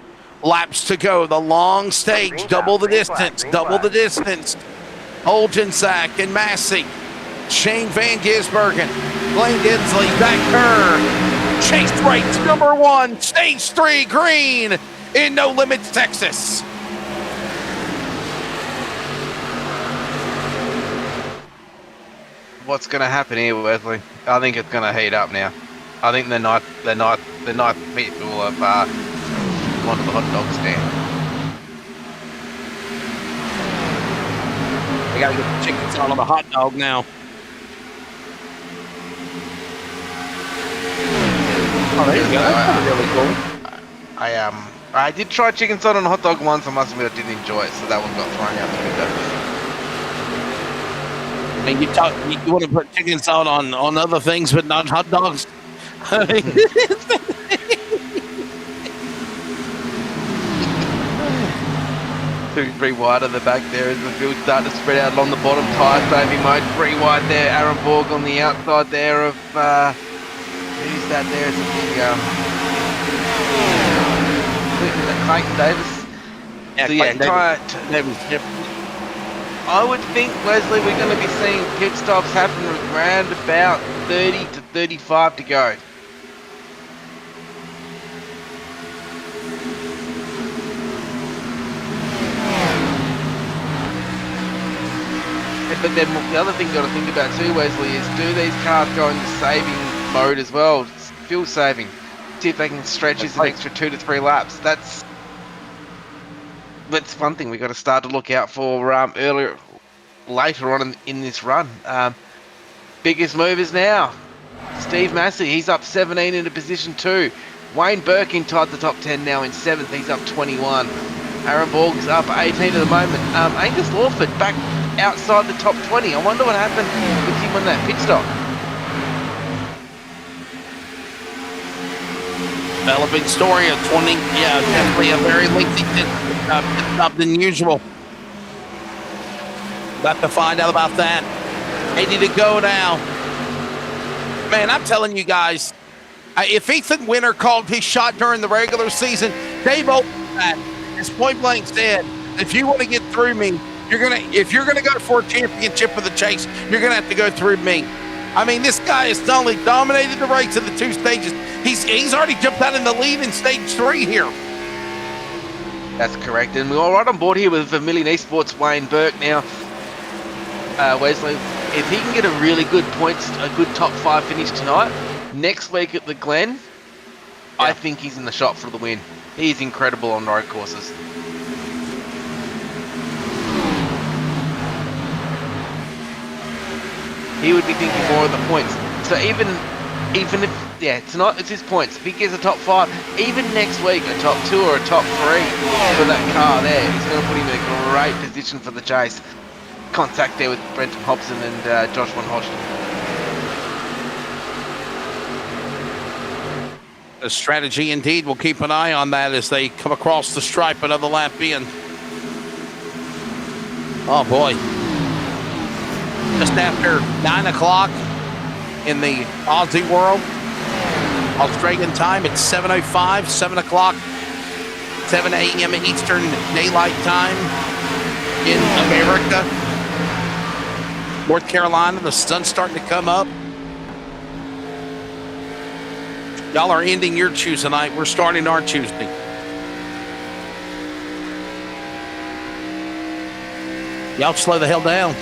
laps to go. The long stage, double the distance. Olgensack and Massey. Shane Van Gisbergen. Blaine Dinsley, back curve. Chase race number 1, stage 3, green. In No Limits, Texas. What's going to happen here, Wesley? I think it's going to heat up now. I think the ninth people have gone to the hot dog stand. We got to get the chicken salt on the hot dog now. Oh, there you go. That's really cool. I did try chicken salt on a hot dog once. I must admit I didn't enjoy it, so that one got thrown out the window. I mean, you want to put chicken salt on other things, but not hot dogs. Two, 3 wide on the back there as the field starting to spread out along the bottom. Tyre saving mode, 3 wide there. Aaron Borg on the outside there of who's that there? It's a big Clayton Davis. Yeah, so yeah, Davis. Yep. I would think, Wesley, we're going to be seeing pit stops happen around about 30 to 35 to go. But then the other thing you got to think about too, Wesley, is do these cars go into saving mode as well? It's fuel saving. See if they can stretch this an extra 2 to 3 laps. That's one thing we got to start to look out for later on in this run. Biggest movers now. Steve Massey, he's up 17 into position 2. Wayne Birkin tied the top 10 now in 7th. He's up 21. Aaron Borg's up 18 at the moment. Angus Lawford back outside the top 20. I wonder what happened with him on that pit stop. Developing story of 20. Yeah, definitely a very lengthy pit stop than usual. Got to find out about that. 80 to go now. Man, I'm telling you guys, if Ethan Winter called his shot during the regular season, Dave Olmstead, as point blank said, if you want to get through me, if you're gonna go for a championship of the Chase, you're gonna have to go through me. I mean, this guy has not only dominated the race in the 2 stages, he's already jumped out in the lead in stage 3 here. That's correct, and we're all right on board here with Vermilion Esports Wayne Burke now. Wesley, if he can get a really good a good top 5 finish tonight, next week at the Glen, yeah. I think he's in the shot for the win. He's incredible on road courses. He would be thinking more of the points. So even if tonight it's his points. If he gets a top 5, even next week a top 2 or a top 3 for that car there, he's going to put him in a great position for the chase. Contact there with Brenton Hobson and Josh Van Hodgson. A strategy indeed. We'll keep an eye on that as they come across the stripe, another lap in. Oh boy. Just after 9 o'clock in the Aussie world, Australian time, it's 7:05, 7 o'clock, 7 a.m. Eastern Daylight Time in America. North Carolina, the sun's starting to come up. Y'all are ending your Tuesday tonight. We're starting our Tuesday. Y'all slow the hell down.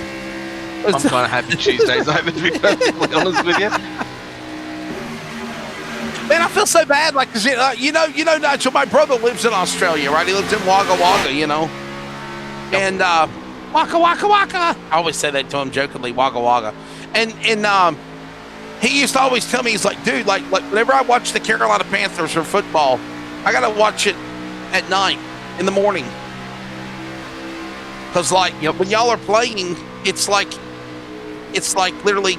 I'm kind of happy Tuesday's over, to be perfectly honest with you. Man, I feel so bad. Like, cause you know, Nigel, my brother lives in Australia, right? He lives in Wagga Wagga, you know. Yep. And Waka Waka Waka. I always say that to him jokingly, Wagga Wagga. And he used to always tell me, he's like, dude, like whenever I watch the Carolina Panthers or football, I got to watch it at night, in the morning. Because, like, when y'all are playing, it's like literally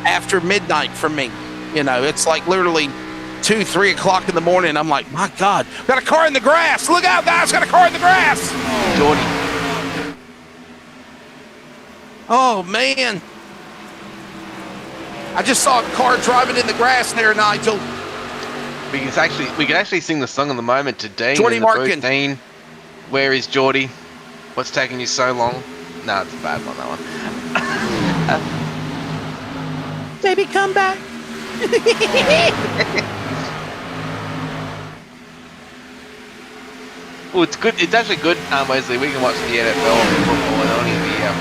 after midnight for me. You know, it's like literally 2, 3 o'clock in the morning. I'm like, my God, got a car in the grass. Look out, guys, got a car in the grass. Jordy. Oh, man. I just saw a car driving in the grass there, Nigel. We can actually sing the song of the moment to Dean. Jordy Markin. Dean, where is Jordy? What's taking you so long? No, it's a bad one, that one. Baby, come back. Well, it's good. It's actually good, Wesley. We can watch the NFL and football and only the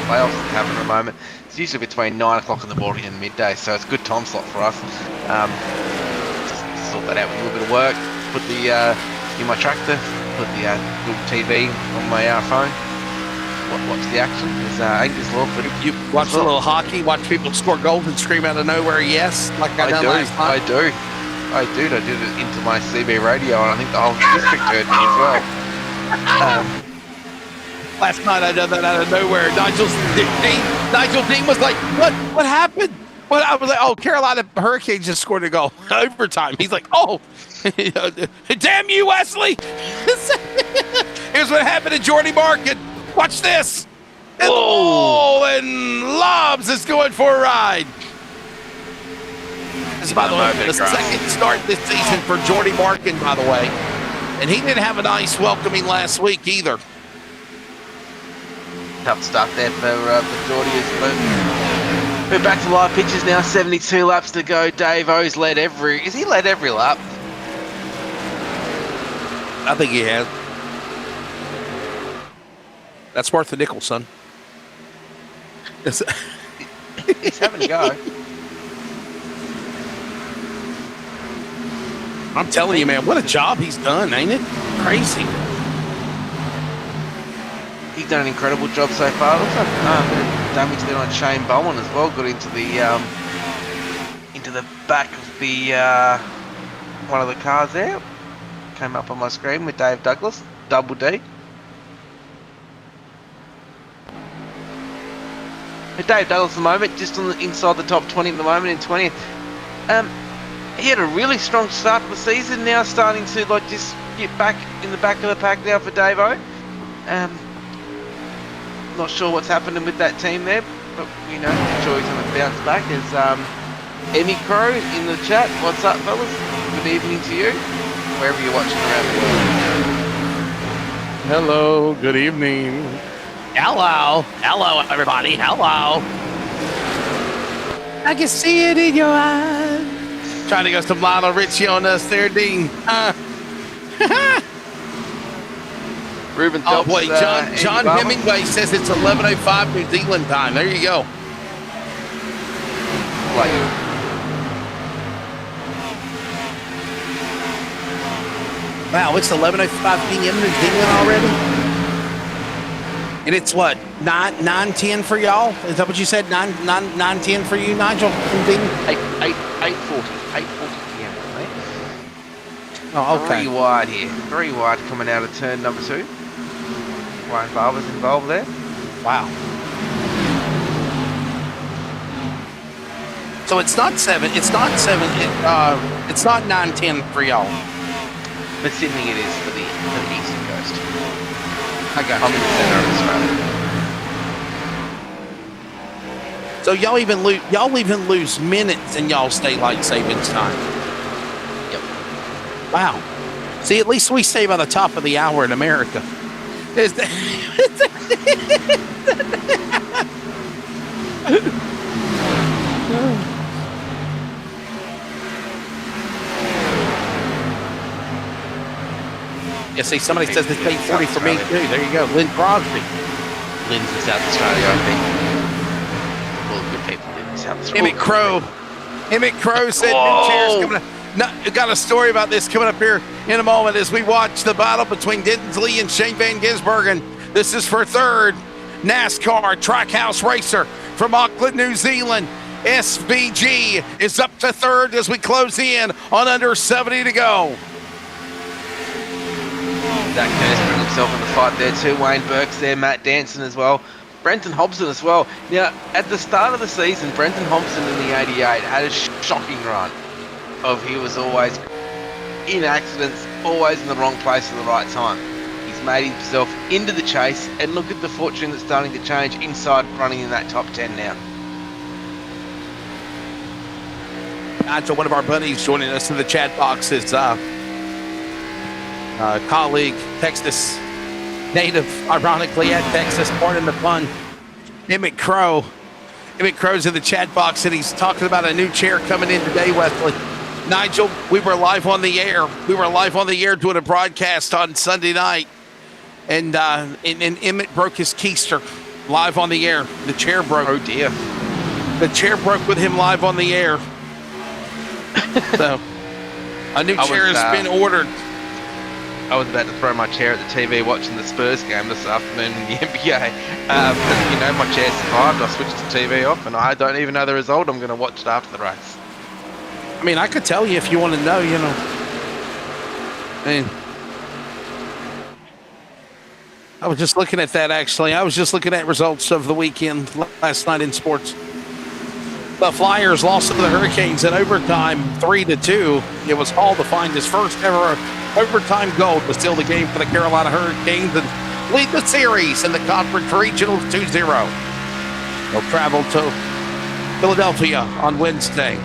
playoffs that happen at the moment. It's usually between 9 o'clock in the morning and midday, so it's a good time slot for us. Just sort that out with a little bit of work. Put the in my tractor. Put the good TV on my phone. Watch the action. There's Angus Lawford. You watch a little hockey, watch people score goals and scream out of nowhere, yes, like I done last time. I did it into my CB radio, and I think the whole district heard me as well. Last night I done that out of nowhere. Nigel Dean was like, what happened? Well, I was like, oh, Carolina Hurricanes just scored a goal. Overtime. He's like, oh, damn you, Wesley. Here's what happened to Jordy Markin. Watch this. And Lobs is going for a ride. This is, by the way, the second start this season for Jordy Markin, by the way. And he didn't have a nice welcoming last week either. Tough stuff there for Jordy as well. We're back to live pitches now. 72 laps to go. Dave O's led every lap? I think he has. That's worth a nickel, son. He's having a go. I'm telling you, man, what a job he's done, ain't it? Crazy. He's done an incredible job so far. Looks like a bit of damage there on Shane Bowen as well. Got into the back of the one of the cars there. Came up on my screen with Dave Douglas, Double D. Dave Douglas at the moment, just on the inside the top 20 at the moment in 20th. He had a really strong start to the season. Now starting to just get back in the back of the pack now for Dave-O. Not sure what's happening with that team there, but I'm sure he's going to bounce back. As Emmy Crow in the chat, what's up, fellas? Good evening to you, wherever you're watching around the world. Hello, good evening. Hello, everybody. Hello. I can see it in your eyes. Trying to go some Lionel Richie on us there, Dean. Ruben Oh, Phelps, wait, John Hemingway says it's 11:05 New Zealand time. There you go. Wow, it's 11:05 p.m. New Zealand already? And it's what, 9:10 for y'all? Is that what you said? 9:10 for you, Nigel? 8:40 p.m. Mate. Oh, okay. Very wide coming out of turn number 2. Ryan Barber's involved there. Wow. So it's not 7. It's not 9:10 for y'all. But Sydney it is for the eastern coast. I got I'm you. in the center of Australia. So y'all even lose minutes in y'all's daylight savings time. Yep. Wow. See, at least we stay by the top of the hour in America. Yeah, see, somebody says it's 8:40 for me too. There you go, Lynn Crosby. Lynn's in South Australia, I think. All the good people live in South Australia. Emmett Crow said new chairs coming up. Got a story about this coming up here in a moment as we watch the battle between Denton Lee and Shane Van Gisbergen. This is for third NASCAR Trackhouse Racer from Auckland, New Zealand. SVG is up to third as we close in on under 70 to go. Zach Kerr put himself in the fight there too. Wayne Burke's there, Matt Danson as well. Brenton Hobson as well. Now, at the start of the season, Brenton Hobson in the 88 had a shocking run of he was always in accidents, always in the wrong place at the right time. He's made himself into the chase, and look at the fortune that's starting to change inside running in that top 10 now. Nigel, one of our buddies joining us in the chat box is colleague, Texas native, ironically at Texas, born in the fun, Emmett Crow. Emmett Crow's in the chat box, and he's talking about a new chair coming in today, Wesley. Nigel, we were live on the air. We were live on the air doing a broadcast on Sunday night, and Emmett broke his keister live on the air. The chair broke. Oh, dear. The chair broke with him live on the air. So, a new chair has been ordered. I was about to throw my chair at the TV watching the Spurs game this afternoon in the NBA. But, you know, my chair survived. I switched the TV off, and I don't even know the result. I'm going to watch it after the race. I mean, I could tell you if you want to know, you know. I mean, I was just looking at that, actually. I was just looking at results of the weekend last night in sports. The Flyers lost to the Hurricanes in overtime 3-2. It was Hall to find his first ever overtime goal to seal the game for the Carolina Hurricanes and lead the series in the Conference Regionals 2-0. They'll travel to Philadelphia on Wednesday.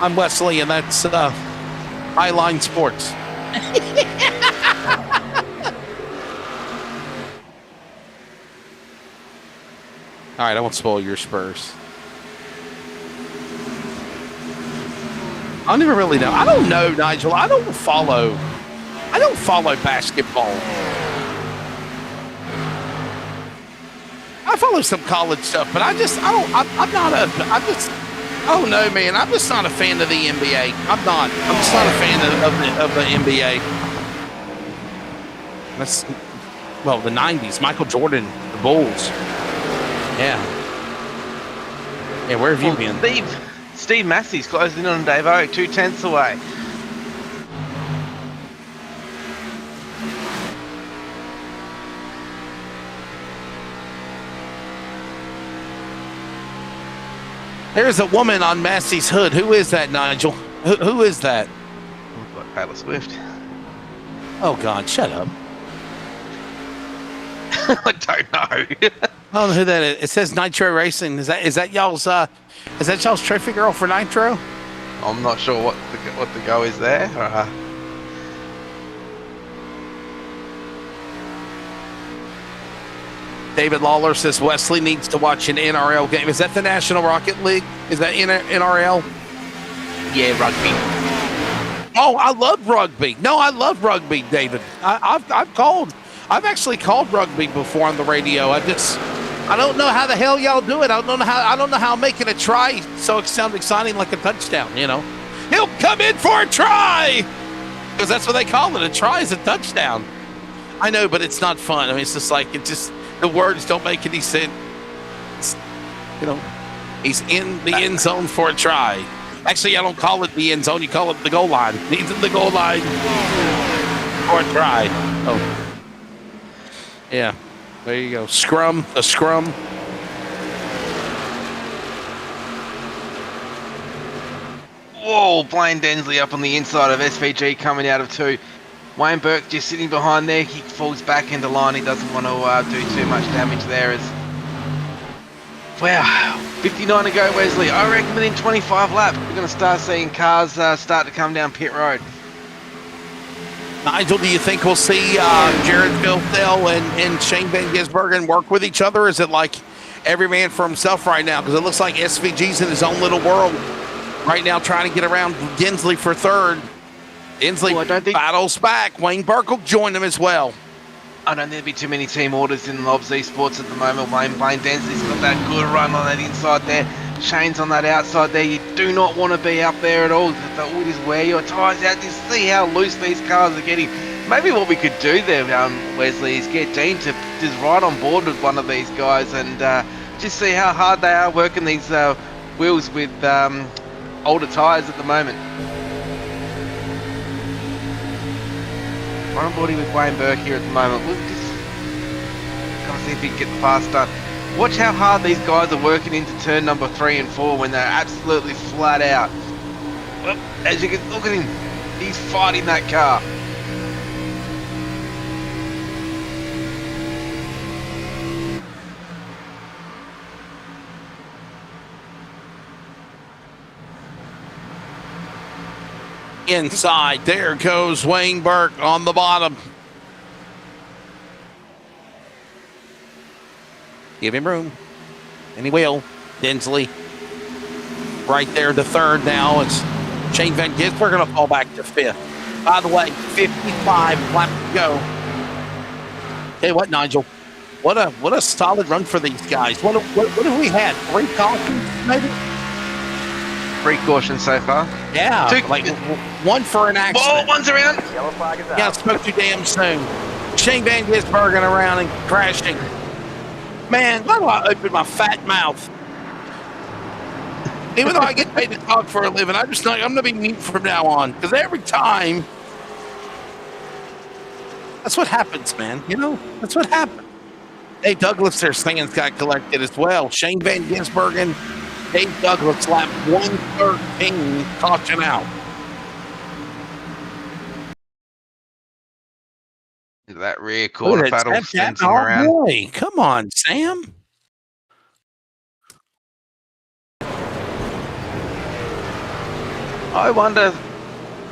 I'm Wesley, and that's Highline Sports. All right, I won't spoil your Spurs. I don't even really know. I don't know, Nigel. I don't follow basketball. I follow some college stuff, but I'm just not a fan of the NBA. I'm just not a fan of the NBA. That's, well, the 90s, Michael Jordan, the Bulls. Yeah. Yeah, where have you been? Steve Massey's closing in on Dave O, 2/10 away. There's a woman on Massey's hood. Who is that, Nigel? Who is that? Looks like Taylor Swift. Oh, God, shut up. I don't know. I don't know who that is. It says Nitro Racing. Is that y'all's trophy girl for Nitro? I'm not sure what the go is there. David Lawler says Wesley needs to watch an NRL game. Is that the National Rocket League? Is that NRL? Yeah, rugby. Oh, I love rugby. No, I love rugby, David. I've actually called rugby before on the radio. I don't know how the hell y'all do it. I don't know how making a try sounds exciting like a touchdown, you know. He'll come in for a try! Because that's what they call it. A try is a touchdown. I know, but it's not fun. I mean, it's just like, the words don't make any sense. You know, he's in the end zone for a try. Actually, I don't call it the end zone. You call it the goal line. He's in the goal line for a try. Oh. Yeah, there you go. A scrum. Whoa, Blaine Densley up on the inside of SVG coming out of 2. Wayne Burke just sitting behind there. He falls back into line. He doesn't want to do too much damage there. Wow, 59 to go, Wesley. I reckon within 25 laps, we're going to start seeing cars start to come down pit road. Nigel, do you think we'll see Jared Vilfdale and Shane Van Gisbergen work with each other? Is it like every man for himself right now? Because it looks like SVG's in his own little world right now trying to get around Gensley for third. Gensley battles back. Wayne Burke will join him as well. I don't think there'll be too many team orders in Lobs Esports at the moment. Blaine Densley's got that good run on that inside there. Shane's on that outside there. You do not want to be up there at all. Just wear your tyres out. Just see how loose these cars are getting. Maybe what we could do there, Wesley, is get Dean to just ride on board with one of these guys and just see how hard they are working these wheels with older tyres at the moment. On boarding with Wayne Burke here at the moment. We'll just kind of see if he can get the pass done. Watch how hard these guys are working into turn number 3 and 4 when they're absolutely flat out. Well, as you can look at him, he's fighting that car. Inside, there goes Wayne Burke on the bottom. Give him room. And he will. Dinsley right there to third now. It's Shane Van Gisbergen going to fall back to 5th. By the way, 55 laps to go. Hey, what, Nigel? What a solid run for these guys. What have we had? 3 cautions, maybe? 3 cautions so far. Yeah, 2, like 1 for an accident. Oh, one's around. Yellow flag is out. Yeah, spoke too damn soon. Shane Van Gisbergen around and crashing. Man, why do I open my fat mouth? Even though I get paid to talk for a living, I'm going to be mute from now on. Because every time, that's what happens, man. You know, that's what happens. Dave Douglas, their stands got collected as well. Shane Van Gisbergen, Dave Douglas, lap 113, caution out. That rear quarter battle sends him Oh, around. boy. Come on, Sam. I wonder,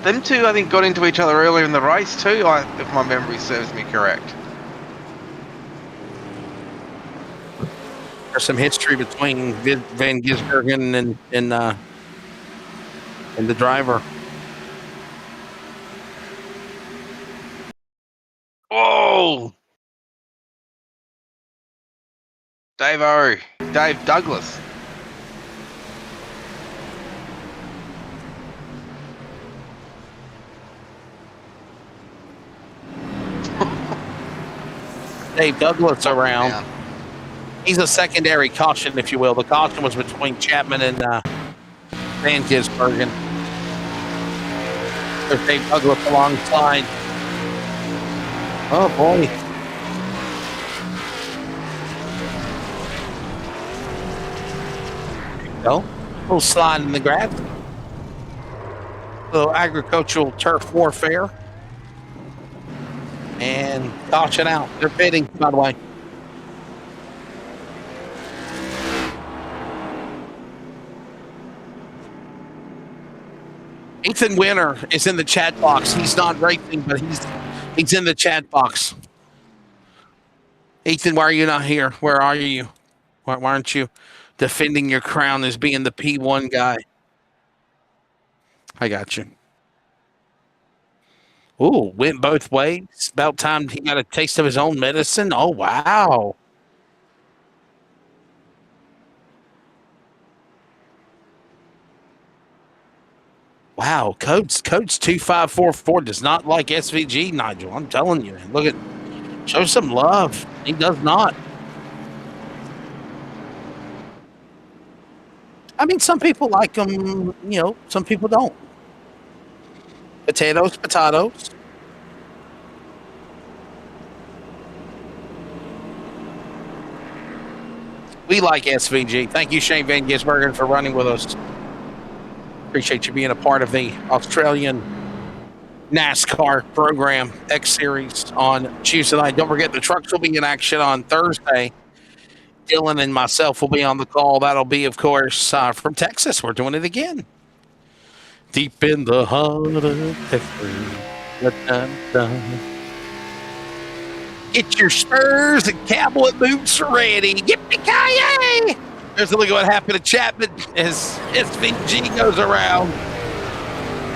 them two I think got into each other earlier in the race too, if my memory serves me correct. There's some history between Van Gisbergen and the driver. Oh! Dave Douglas. Dave Douglas around. Down. He's a secondary caution, if you will. The caution was between Chapman and Van Gisbergen. There's Dave Douglas alongside. Oh, boy. There you go. A little slide in the grass. A little agricultural turf warfare. And caution out. They're pitting, by the way. Ethan Winter is in the chat box. He's not racing, but he's in the chat box. Ethan, why are you not here? Where are you? Why aren't you defending your crown as being the P1 guy? I got you. Ooh, went both ways. About time he got a taste of his own medicine. Oh, wow. Wow, Codes 2544 does not like SVG, Nigel. I'm telling you. Look at, show some love. He does not. I mean, some people like him, you know, some people don't. Potatoes, potatoes. We like SVG. Thank you, Shane Van Gisbergen, for running with us. Appreciate you being a part of the Australian NASCAR program X Series on Tuesday night. Don't forget the trucks will be in action on Thursday. Dylan and myself will be on the call. That'll be, of course, from Texas. We're doing it again. Deep in the heart of Texas. Da-da-da. Get your spurs and cowboy boots ready. Yippee-ki-yay! There's a look at what happened to Chapman as SVG goes around.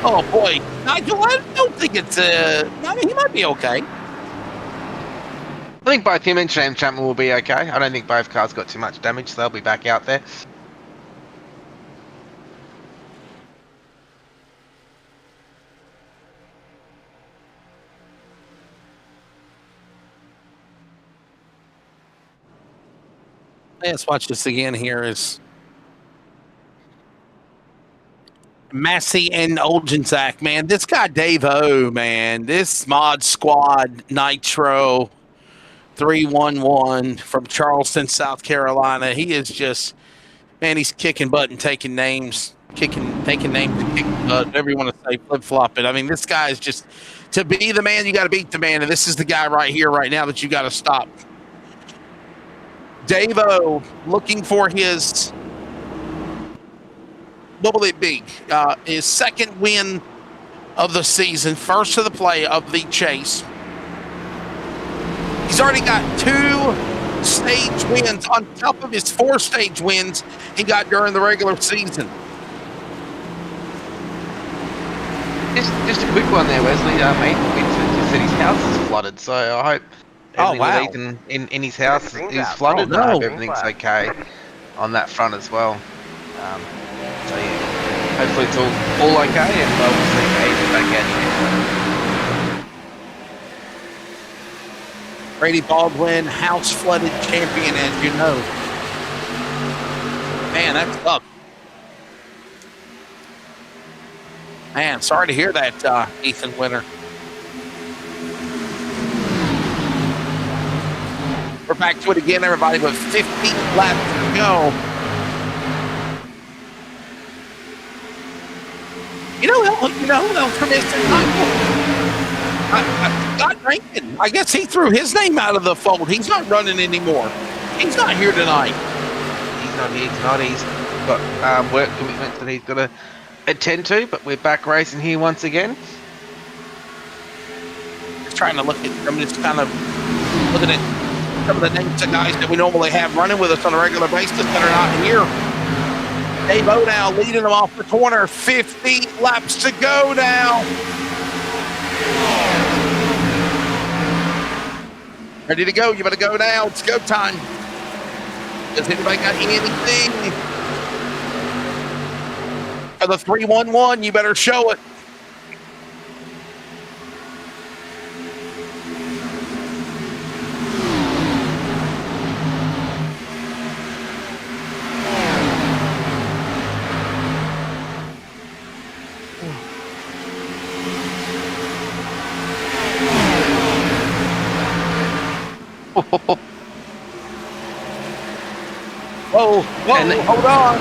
Oh, boy. Nigel, I don't think it's I mean, he might be okay. I think both him and Shane Chapman will be okay. I don't think both cars got too much damage, so they'll be back out there. Let's watch this again here as Massey and Oljanzak, man. This guy Dave O, man. This Mod Squad Nitro 311 from Charleston, South Carolina. He is just, man, he's kicking butt and taking names, taking names and kicking butt, whatever you want to say, flip-flopping. I mean, this guy is just, to be the man, you got to beat the man, and this is the guy right here, right now, that you got to stop. Dave O looking for his, what will it be? His second win of the season, first of the play of the chase. He's already got 2 stage wins on top of his 4 stage wins he got during the regular season. Just a quick one there, Wesley. Ethan said his house is flooded, so I hope everything with Ethan in his house is flooded. I hope everything's okay on that front as well. So yeah, hopefully it's all okay, and we'll see Ethan back out here. Brady Baldwin, house flooded champion, as you know. Man, that's tough. Man, sorry to hear that, Ethan Winter. We're back to it again, everybody, with 15 laps to go. You know who else from this Scott Rankin. I guess he threw his name out of the fold. He's not running anymore. He's not here tonight. He's not here tonight. He's got work commitments that he's got to attend to, but we're back racing here once again. Just trying to look at, I'm just kind of looking at some of the names of guys that we normally have running with us on a regular basis that are not here. Dave O now leading them off the corner. 50 laps to go now. Ready to go. You better go now. It's go time. Does anybody got anything for the 311? You better show it. Whoa, hold on.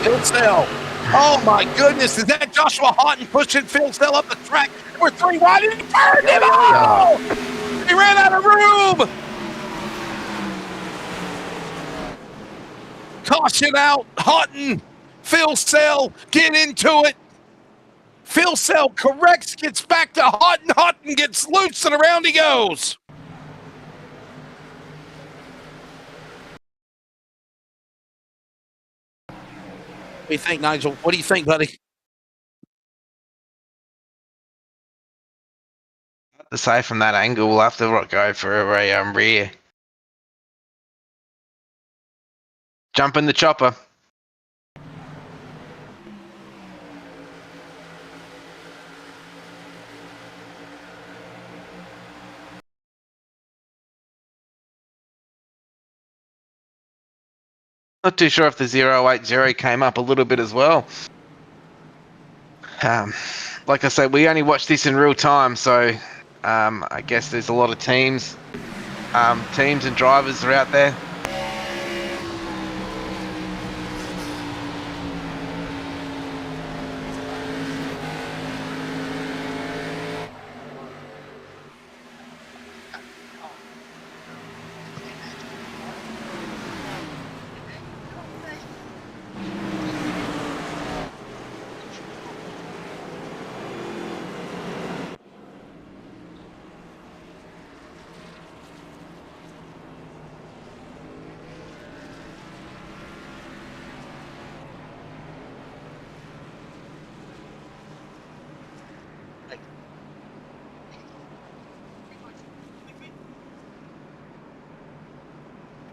Phil Snell. Oh my goodness, is that Joshua Houghton pushing Phil Snell up the track? We're 3 wide and he turned him out! He ran out of room! Caution out, Houghton. Phil Snell, get into it. Phil Snell corrects, gets back to Houghton. Houghton gets loose and around he goes. What do you think, Nigel? What do you think, buddy? To say from that angle, we'll have to go for a rear. Jump in the chopper. Not too sure if the 080 came up a little bit as well. Like I said, we only watched this in real time, so I guess there's a lot of teams and drivers are out there.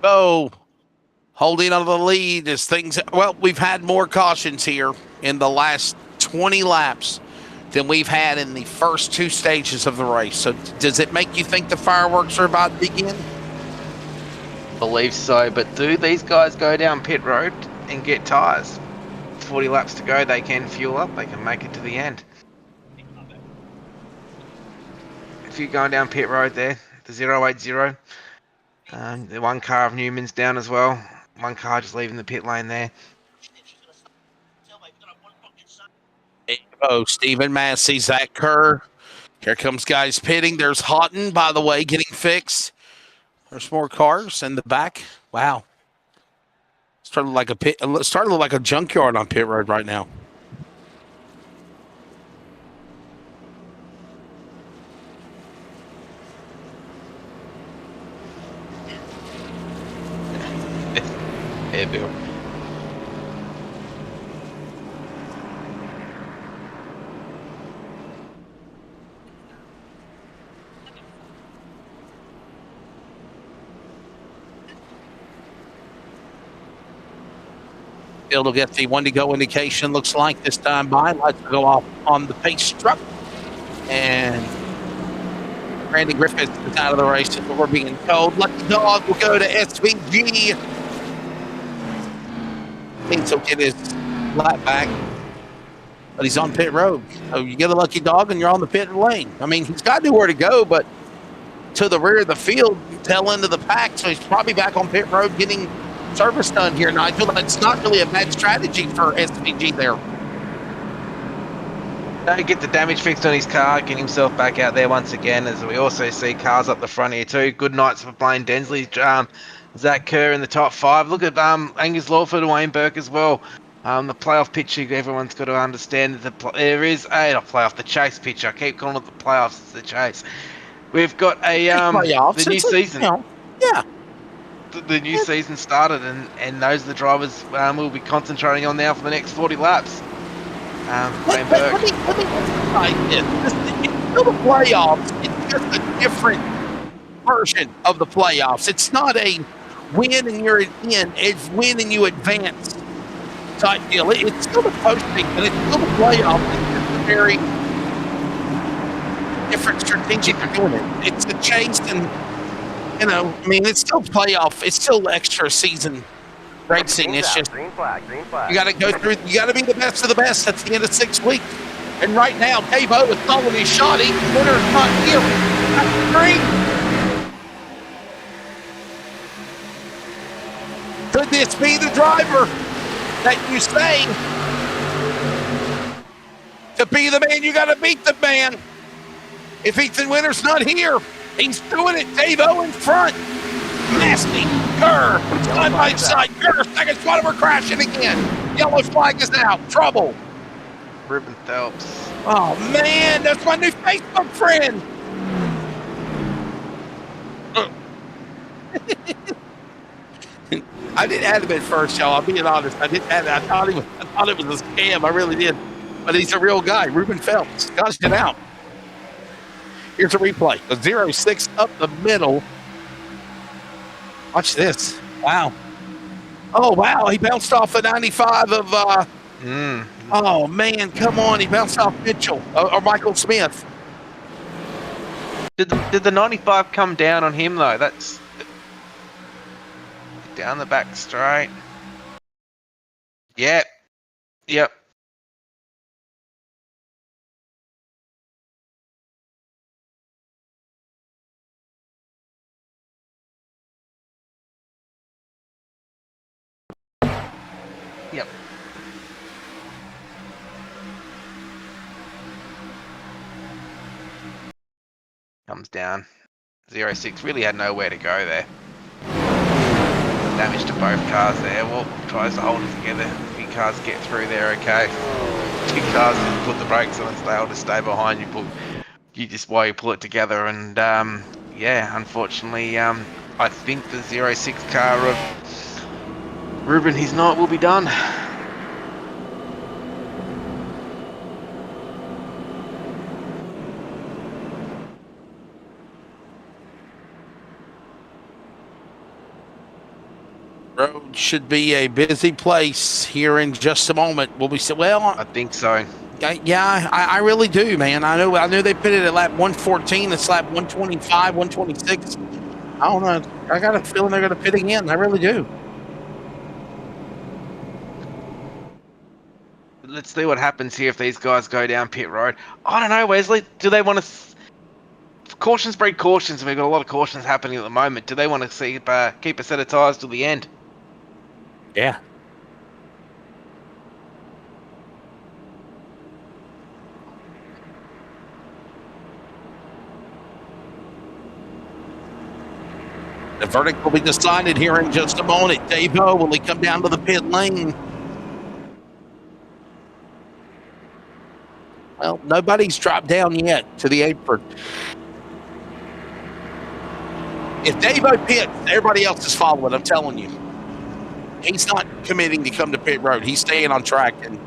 Bo holding on to the lead as things, well, we've had more cautions here in the last 20 laps than we've had in the first 2 stages of the race. So does it make you think the fireworks are about to begin? Believe so, but do these guys go down pit road and get tyres? 40 laps to go, they can fuel up, they can make it to the end. A few going down pit road there, the 080. The one car of Newman's down as well. One car just leaving the pit lane there. Oh, Stephen Massey, Zach Kerr. Here comes guys pitting. There's Houghton, by the way, getting fixed. There's more cars in the back. Wow. Started like started like a junkyard on pit road right now. Yeah, Bill. Field will get the one to go indication, looks like this time by. Lights will go off on the pace truck. And Randy Griffith is out of the race, is what we're being told. Lucky Dog will go to SVG. Thinks he'll get his lap back, but he's on pit road. So you get a Lucky Dog and you're on the pit lane. I mean, he's got nowhere to go, but to the rear of the field, tail end of the pack. So he's probably back on pit road getting service done here, Nigel. That's not really a bad strategy for SVG there. Get the damage fixed on his car, get himself back out there once again, as we also see cars up the front here too. Good nights for Blaine Densley, Zach Kerr in the top 5. Look at Angus Lawford and Wayne Burke as well. The playoff picture, everyone's got to understand that there is the chase picture. I keep calling it the playoffs, it's the chase. We've got a the new season. Yeah. The new season started, and those are the drivers we'll be concentrating on now for the next 40 laps. Wayne Burke. Let me emphasize this. It's still the playoffs. It's just a different version of the playoffs. It's not a win and you're in, it's win and you advance type deal. It's still the posting, but it's still the playoffs. It's just a very different strategic doing it. It's the chase, and I mean, it's still playoff. It's still extra season racing. It's just green flag. you got to go through. You got to be the best of the best at the end of 6 weeks. And right now, Dave O is following his shot. He's winner's not here. That's green. Could this be the driver that you say to be the man? You got to beat the man. If Ethan Winter's not here, he's doing it. Dave O in front. Nasty. Kerr. Side by side. Kerr. Second spot. We're crashing again. Yellow flag is out. Trouble. Ruben Phelps. Oh, man. That's my new Facebook friend. I didn't add him at first, y'all. I'm being honest. I didn't add it. I thought it was a scam. I really did. But he's a real guy. Ruben Phelps. Gosh, it out. Here's a replay. The 0-6 up the middle. Watch this. Wow. Oh, wow. He bounced off the 95 of oh, man. Come on. He bounced off Mitchell or Michael Smith. Did the 95 come down on him, though? That's down the back straight. Yep. Comes down. 0-6 really had nowhere to go there. Damage to both cars there. Well, tries to hold it together. A few cars get through there, okay. 2 cars just put the brakes on and they'll just stay behind you. While you pull it together, and yeah, unfortunately, I think the 0-6 car of Ruben, will be done. Road should be a busy place here in just a moment. Will we say, well, I think so. Yeah, I really do, man. I know they put it at lap 114. It's lap 125, 126. I don't know. I got a feeling they're going to pit again. I really do. let's see what happens here if these guys go down pit road. I don't know, Wesley. Do they want to? Cautions breed cautions, and we've got a lot of cautions happening at the moment. Do they want to keep a set of tyres till the end? Yeah. The verdict will be decided here in just a moment. Dave-O, will he come down to the pit lane? Well, nobody's dropped down yet to the apron. If Dave-O pits, everybody else is following, I'm telling you. He's not committing to come to pit road. He's staying on track. And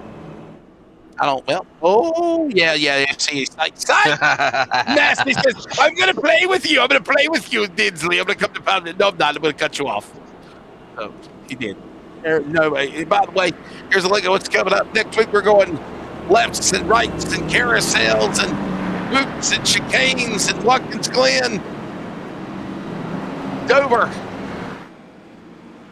I don't, well, oh, yeah. See, he's like, Nasty says, I'm going to play with you. I'm going to play with you, Dinsley. I'm going to come to pound it. No, I'm not. I'm going to cut you off. So he did. No way. By the way, here's a look at what's coming up. Next week, we're going lefts and rights and carousels and boots and chicanes and Watkins Glen, Dover,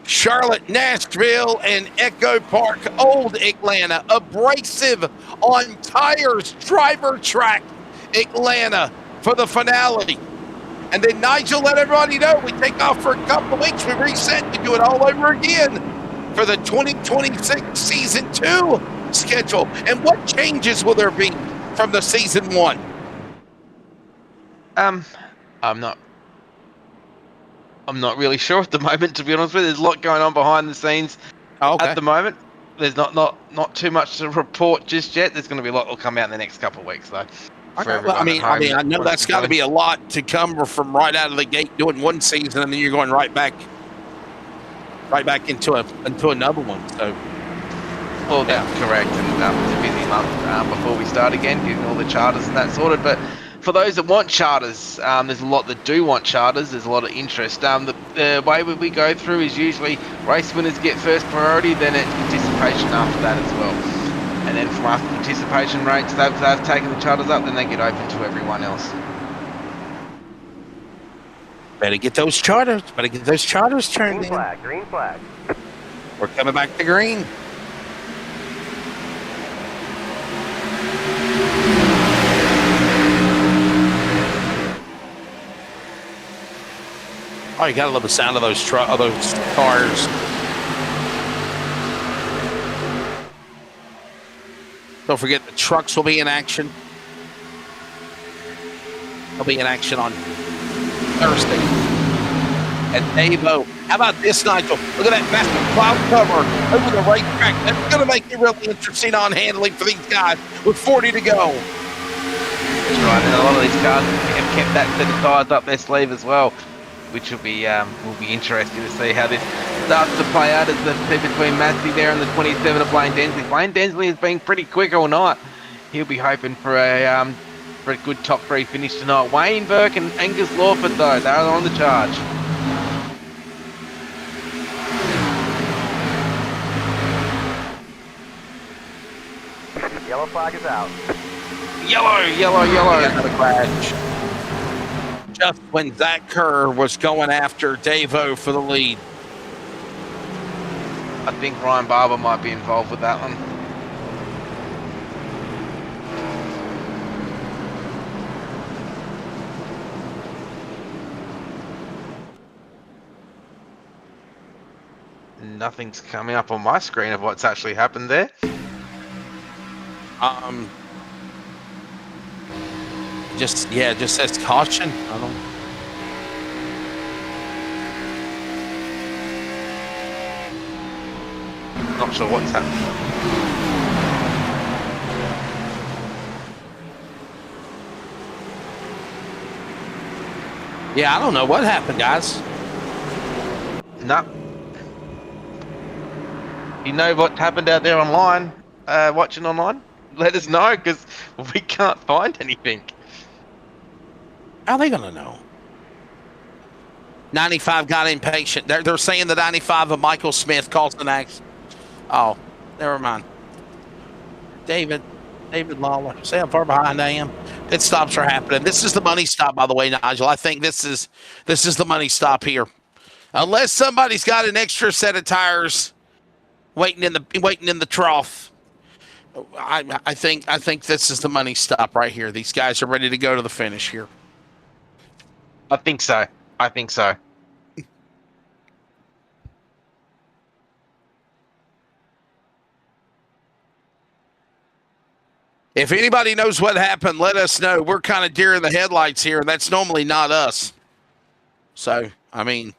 Charlotte, Nashville, and Echo Park, Old Atlanta. Abrasive on tires, driver track, Atlanta for the finale. And then Nigel let everybody know we take off for a couple of weeks. We reset. We do it all over again for the 2026 Season 2 schedule. And what changes will there be from the Season 1? I'm not really sure at the moment, to be honest with you. There's a lot going on behind the scenes at the moment. There's not too much to report just yet. There's going to be a lot that will come out in the next couple of weeks, though. Well, I mean, I know that's got to be a lot to come from right out of the gate doing one season, and then you're going right back into another one. So, well, that's correct. And it's a busy month before we start again, getting all the charters and that sorted. But for those that want charters, there's a lot that do want charters. There's a lot of interest. The way we go through is usually race winners get first priority, then it's participation after that as well. And then from after participation rates, they've taken the charters up, then they get open to everyone else. Better get those charters. Better get those charters turned in. Green flag. We're coming back to green. Oh, you gotta love the sound of those cars. Don't forget the trucks will be in action. They'll be in action on Thursday. And Dave-O, how about this, Nigel? Look at that massive cloud cover over the racetrack. That's going to make it really interesting on handling for these guys with 40 to go. That's right, and a lot of these cars have kept that set of tyres up their sleeve as well, which will be interesting to see how this starts to play out as the two between Massey there and the 27 of Blaine Densley. Blaine Densley has been pretty quick all night. He'll be hoping for a good top three finish tonight. Wayne Burke and Angus Lawford, though, they're on the charge. Yellow flag is out. Yellow. Another crash. Just when Zach Kerr was going after Dave-O for the lead. I think Ryan Barber might be involved with that one. Nothing's coming up on my screen of what's actually happened there. Just says caution. I don't. Not sure what's happened. Yeah, I don't know what happened, guys. No. You know what happened out there online, watching online? Let us know, because we can't find anything. How are they going to know? 95 got impatient. They're saying the 95 of Michael Smith caused an accident. Oh, never mind. David Lawler. See how far behind I am? Pit stops are happening. This is the money stop, by the way, Nigel. I think this is the money stop here. Unless somebody's got an extra set of tires waiting in the trough. I think this is the money stop right here. These guys are ready to go to the finish here. I think so. I think so. If anybody knows what happened, let us know. We're kind of deer in the headlights here, and that's normally not us. So, I mean,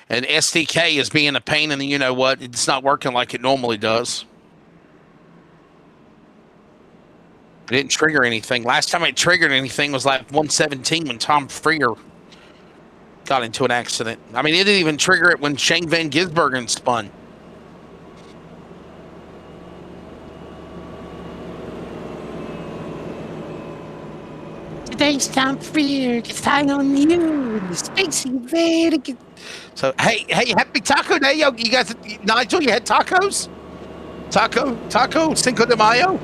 and SDK is being a pain in the you know what. It's not working like it normally does. It didn't trigger anything. Last time it triggered anything was like 117 when Tom Freer got into an accident. I mean, it didn't even trigger it when Shane Van Gisbergen spun. Today's Tom Freer gets high on you. The spacey very. So hey, happy Taco Day, yo! You guys, Nigel, you had tacos? Taco Cinco de Mayo.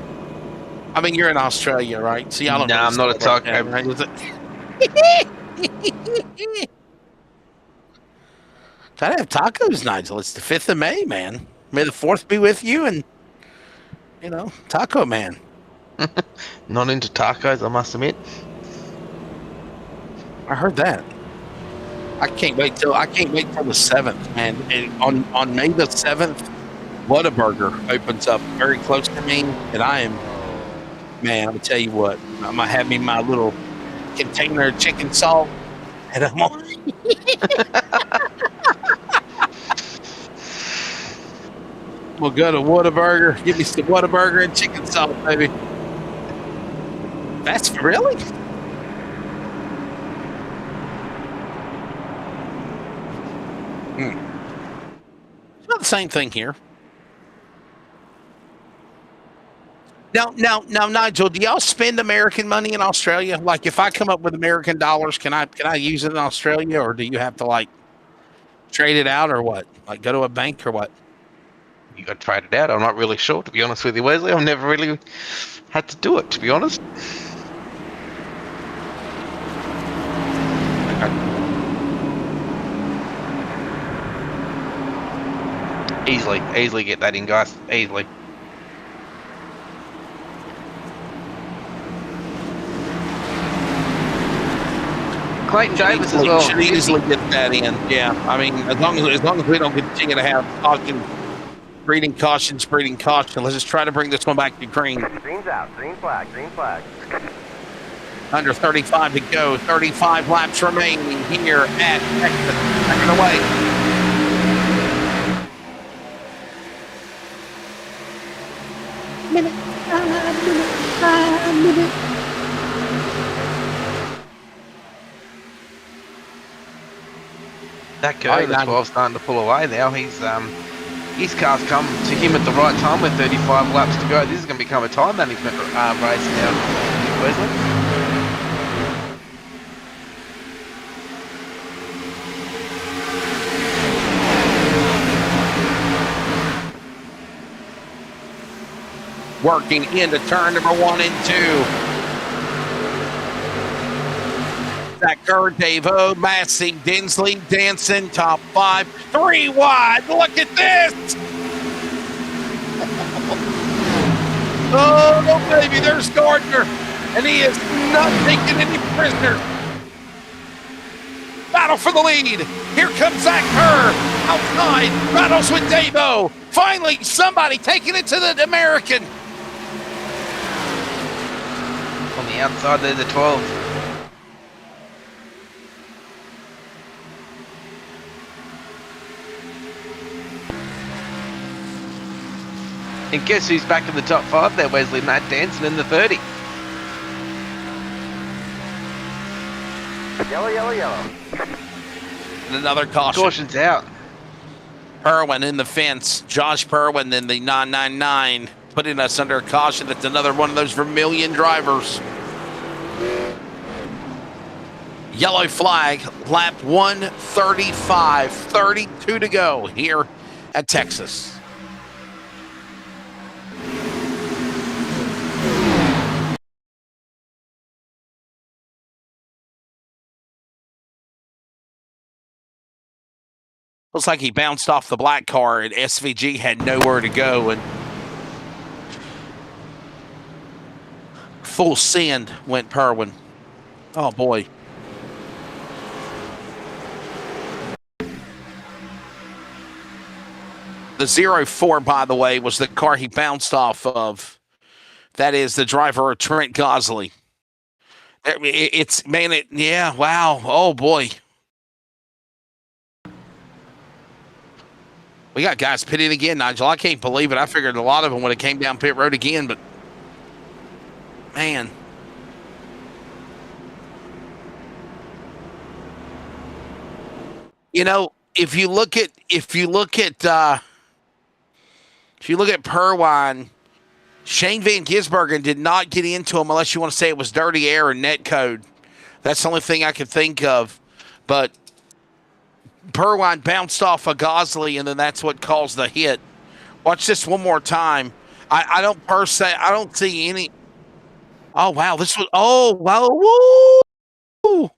I mean, you're in Australia, right? So y'all don't. No, I'm not a taco. That, right? Is it? Gotta have tacos, Nigel. It's the 5th of May, man. May the 4th be with you, and Taco Man. Not into tacos, I must admit. I heard that. I can't wait till the 7th, man. And on May the 7th, Whataburger opens up very close to me, and I am, man, I'm gonna tell you what, I'm gonna have me my little container of chicken salt, and I'm on. We'll go to Whataburger. Give me some Whataburger and chicken salt, baby. That's really. It's not the same thing here. Now, Nigel, do y'all spend American money in Australia? Like, if I come up with American dollars, can I use it in Australia, or do you have to like trade it out, or what? Like, go to a bank, or what? You got to trade it out. I'm not really sure, to be honest with you, Wesley. I've never really had to do it, to be honest. Easily get that in, guys. Easily. Clayton Davis as well. Should easily get that in. Yeah, I mean, as long as we don't continue to have caution, breeding caution. Let's just try to bring this one back to green. Green's out. Green flag. Under 35 to go. 35 laps remaining here at Texas. Second away. Minute. That guy, the 12, starting to pull away now. His car's come to him at the right time with 35 laps to go. This is going to become a time management race now, Wesley. Working into turn number 1 and 2. Zach Kerr, Dave O, Massey, Dinsley, Danson, top 5, 3 wide. Look at this! Oh, baby, there's Gardner, and he is not taking any prisoners. Battle for the lead. Here comes Zach Kerr outside. Battles with Dave O. Finally, somebody taking it to the American. On the outside, there's a 12. And guess who's back in the top 5 there, Wesley? Matt Danson in the 30. Yellow. And another caution. Caution's out. Perwin in the fence. Josh Perwin in the 999, putting us under a caution. That's another one of those Vermilion drivers. Yellow flag, lap 135, 32 to go here at Texas. Looks like he bounced off the black car, and SVG had nowhere to go. And Full send went Perwin. Oh, boy. The 04, by the way, was the car he bounced off of. That is the driver, Trent Gosley. Yeah, wow. Oh, boy. We got guys pitting again, Nigel. I can't believe it. I figured a lot of them would have came down pit road again, but man. You know, if you look at Perwine, Shane Van Gisbergen did not get into him unless you want to say it was dirty air or net code. That's the only thing I could think of. But Perwine bounced off of Gosley, and then that's what caused the hit. Watch this one more time. I don't see any. Oh, wow. Oh, wow. Woo!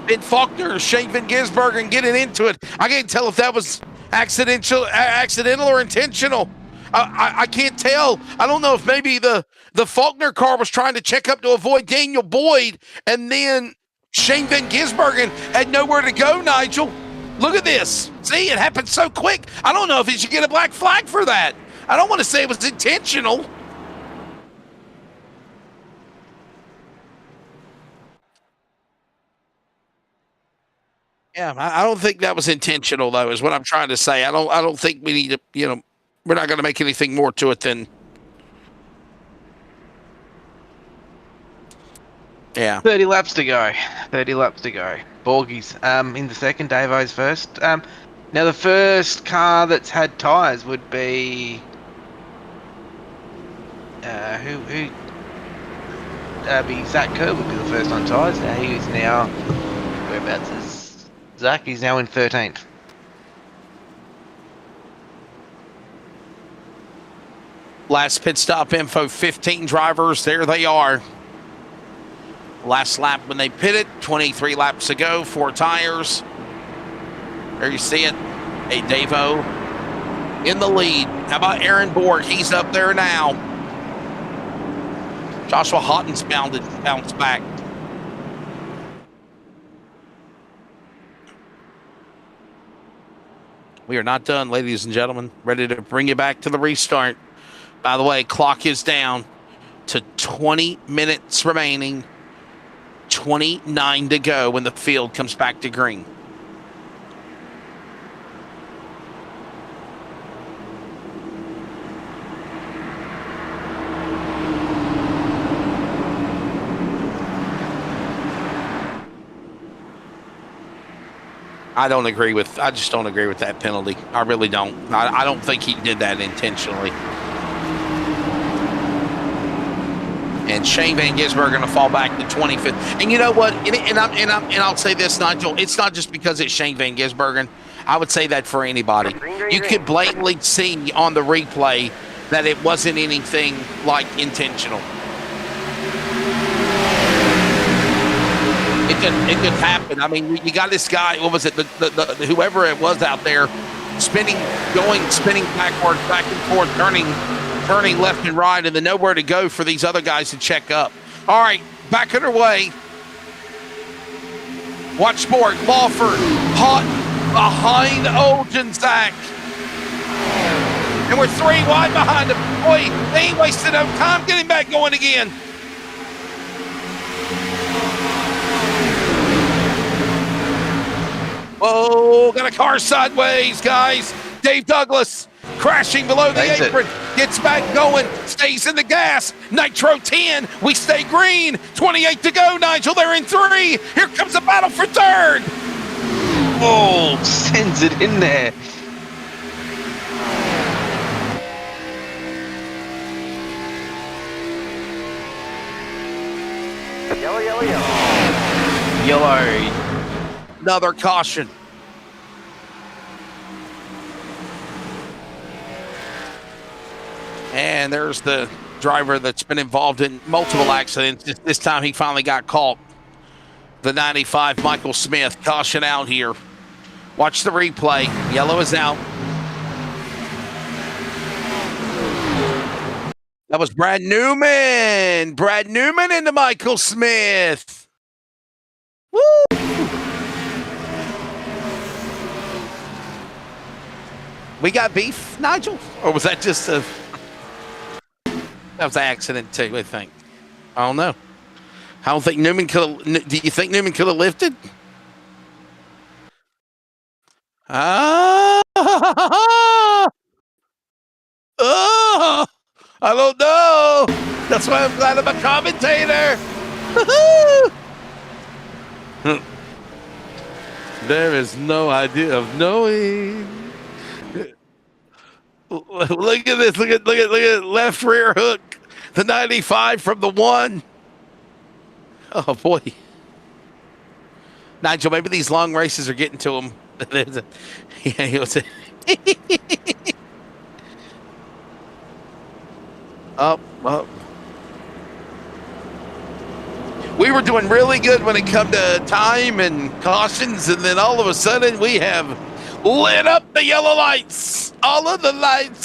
Ben Faulkner, Shane Van Gisbergen getting into it. I can't tell if that was accidental or intentional. I can't tell. I don't know if maybe the Faulkner car was trying to check up to avoid Daniel Boyd, and then Shane Van Gisbergen had nowhere to go, Nigel. Look at this. See, it happened so quick. I don't know if he should get a black flag for that. I don't want to say it was intentional. Yeah, I don't think that was intentional, though, is what I'm trying to say. I don't think we need to, we're not going to make anything more to it than. Yeah. 30 laps to go. 30 laps to go. Borgies in the second, Davo's first. Now, the first car that's had tyres would be. Who? Be Zach Kerr would be the first on tyres. He's now. Whereabouts is Zach? He's now in 13th. Last pit stop info, 15 drivers. There they are. Last lap when they pitted, 23 laps to go, 4 tires. There you see it. Hey, Davo in the lead. How about Aaron Borg? He's up there now. Joshua Houghton's bounced back. We are not done, ladies and gentlemen. Ready to bring you back to the restart. By the way, clock is down to 20 minutes remaining. 29 to go when the field comes back to green. I just don't agree with that penalty. I really don't. I don't think he did that intentionally. And Shane Van Gisbergen going to fall back to 25th. And you know what? And I'll say this, Nigel. It's not just because it's Shane Van Gisbergen. I would say that for anybody. You could blatantly see on the replay that it wasn't anything like intentional. It could happen. I mean, you got this guy. What was it? The whoever it was out there, spinning backwards, back and forth, turning left and right, and then nowhere to go for these other guys to check up. All right, back underway. Watch Sport, Lawford, Houghton behind Oljanzak. And we're 3 wide behind him. Boy, they ain't wasting no time getting back going again. Whoa, got a car sideways, guys. Dave Douglas crashing below the apron. Gets back going, stays in the gas. Nitro 10, we stay green. 28 to go, Nigel. They're in 3. Here comes the battle for third. Oh, sends it in there. Yellow, yellow, yellow. Yellow. Another caution. And there's the driver that's been involved in multiple accidents. This time he finally got caught. The 95, Michael Smith, caution out here. Watch the replay. Yellow is out. That was Brad Newman. Brad Newman into Michael Smith. Woo! We got beef, Nigel? Or was that just a... That was an accident, too, I think. I don't know. I don't think Newman could have... Do you think Newman could have lifted? Oh, I don't know. That's why I'm glad I'm a commentator. There is no idea of knowing. Look at this. Look at left rear hook. The 95 from the 1. Oh boy. Nigel, maybe these long races are getting to him. Yeah, he was up. We were doing really good when it come to time and cautions, and then all of a sudden we have lit up the yellow lights. All of the lights.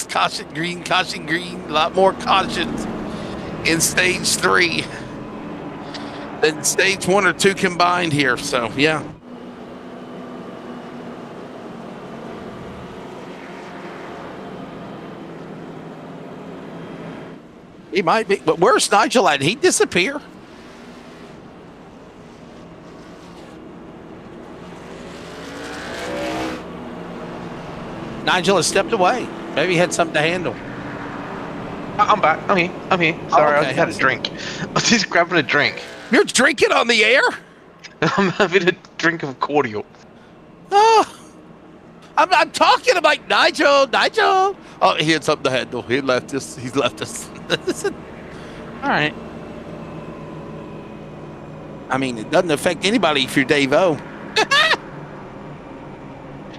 Caution green. A lot more cautions in stage 3 than stage 1 or 2 combined here. So, yeah. He might be, but where's Nigel at? Did he disappear? Nigel has stepped away. Maybe he had something to handle. I'm back. I'm here. Sorry, okay. I just had a drink. I was just grabbing a drink. You're drinking on the air? I'm having a drink of cordial. Oh, I'm talking about Nigel. Oh, he had something to handle. He left us. He's left us. All right. I mean, it doesn't affect anybody if you're Dave-O.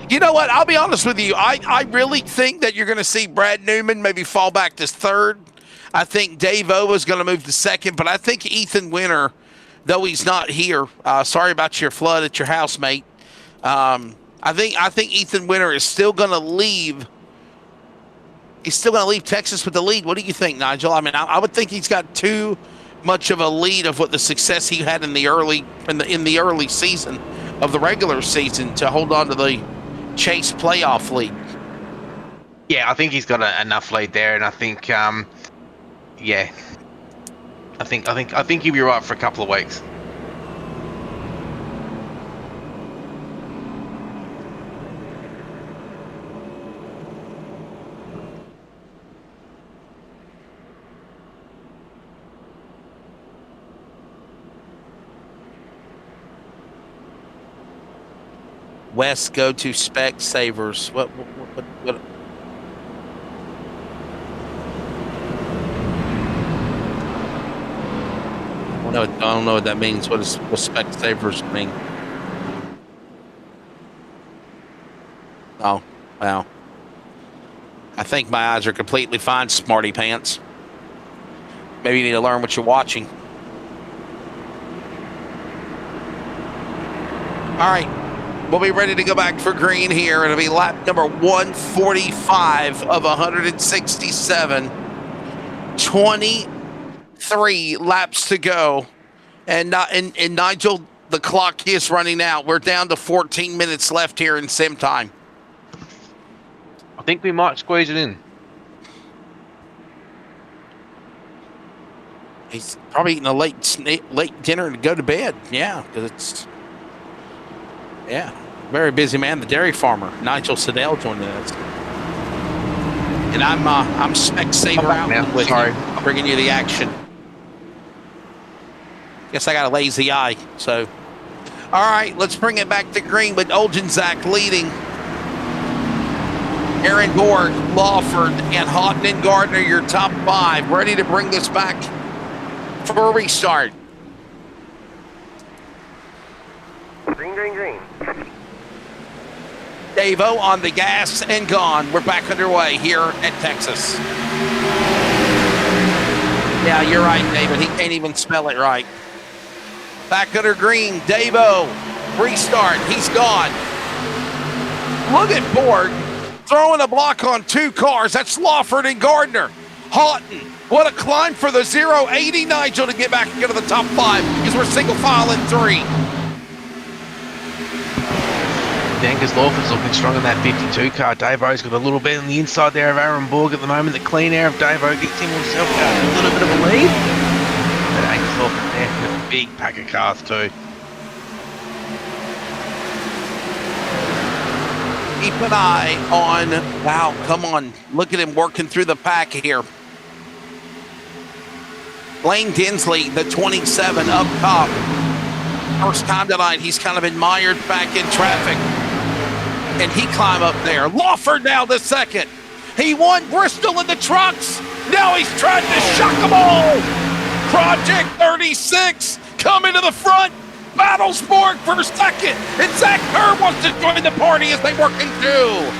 You know what? I'll be honest with you. I really think that you're going to see Brad Newman maybe fall back to 3rd. I think Dave-O is going to move to 2nd, but I think Ethan Winter, though he's not here, sorry about your flood at your house, mate. I think Ethan Winter is still going to leave. He's still going to leave Texas with the lead. What do you think, Nigel? I mean, I would think he's got too much of a lead of what the success he had in the early season of the regular season to hold on to the Chase playoff lead. Yeah, I think he's got enough lead there, and I think, yeah, I think he'll be right for a couple of weeks. West go to Spec Savers. What? I don't know what that means. What Spec Savers mean? Oh, wow. I think my eyes are completely fine, smarty pants. Maybe you need to learn what you're watching. All right. We'll be ready to go back for green here. It'll be lap number 145 of 167. 23 laps to go. And Nigel, the clock is running out. We're down to 14 minutes left here in sim time. I think we might squeeze it in. He's probably eating a late dinner to go to bed. Yeah, because it's... Yeah, very busy man, the dairy farmer, Nigel Siddell joining us. And I'm Spec Saver out with you, bringing you the action. Guess I got a lazy eye, so. All right, let's bring it back to green with Oljanczak leading. Aaron Gord, Lawford, and Houghton and Gardner, your top 5. Ready to bring this back for a restart. Green. Dave-O on the gas and gone. We're back underway here at Texas. Yeah, you're right, David. He can't even spell it right. Back under green, Dave-O. Restart. He's gone. Look at Borg throwing a block on 2 cars. That's Lawford and Gardner. Houghton. What a climb for the 080 Nigel to get back into the top 5 because we're single file in 3. Angus Lawford's looking strong in that 52 car. Davo's got a little bit on the inside there of Aaron Borg at the moment. The clean air of Davo gets him himself a little bit of a lead. But Angus Lawford there with a big pack of cars too. Keep an eye on, wow, come on. Look at him working through the pack here. Lane Dinsley, the 27 up top. First time tonight, he's kind of been mired back in traffic. And he climbed up there. Lawford now the second. He won Bristol in the trucks. Now he's trying to shock them all. Project 36 coming to the front. Battlesborg for second. And Zach Kerr wants to join the party as they work in 2.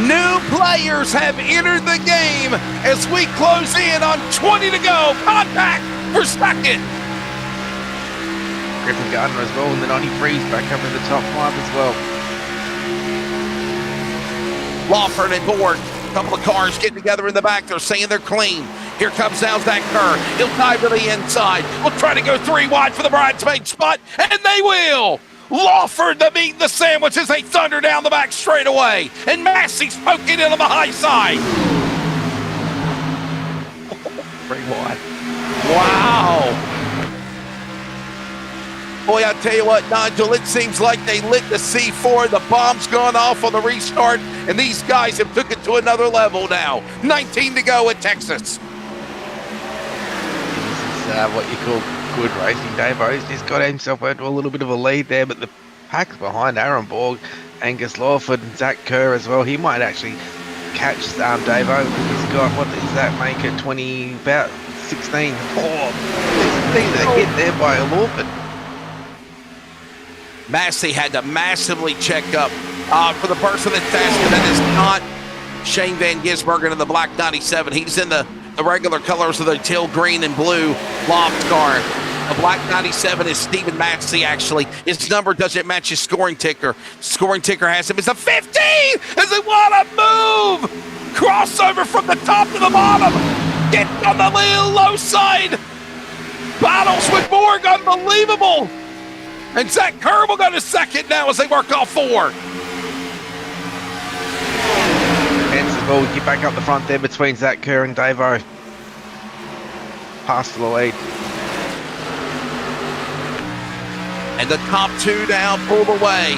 New players have entered the game as we close in on 20 to go. Contact for second. Griffin Gardner as well in the 93s back up in the top 5 as well. Lawford and Borg, a couple of cars getting together in the back. They're saying they're clean. Here comes now Zach Kerr. He'll dive to the inside. We'll try to go 3 wide for the bridesmaid spot, and they will. Lawford, the meat and the sandwich as they thunder down the back straightaway. And Massey's poking in on the high side. 3 wide. Wow. Boy, I tell you what, Nigel, it seems like they lit the C4. The bomb's gone off on the restart, and these guys have took it to another level now. 19 to go at Texas. This is what you call good racing. Davo's just got himself into a little bit of a lead there, but the pack's behind Aaron Borg, Angus Lawford, and Zach Kerr as well. He might actually catch Davo because he's got, what does that make it, 20, about 16. Oh, they get there by a Lawford. Massey had to massively check up. For the person that's asking, that is not Shane Van Gisbergen in the black 97. He's in the regular colors of the teal green and blue loft car. The black 97 is Stephen Massey, actually. His number doesn't match his scoring ticker. Scoring ticker has him as a 15! As they want to move! Crossover from the top to the bottom! Get on the low side! Battles with Borg, unbelievable! And Zach Kerr will go to second now as they work off 4. Hence as well, we get back up the front there between Zach Kerr and Davo. Pass for the lead. And the top 2 now pulled away.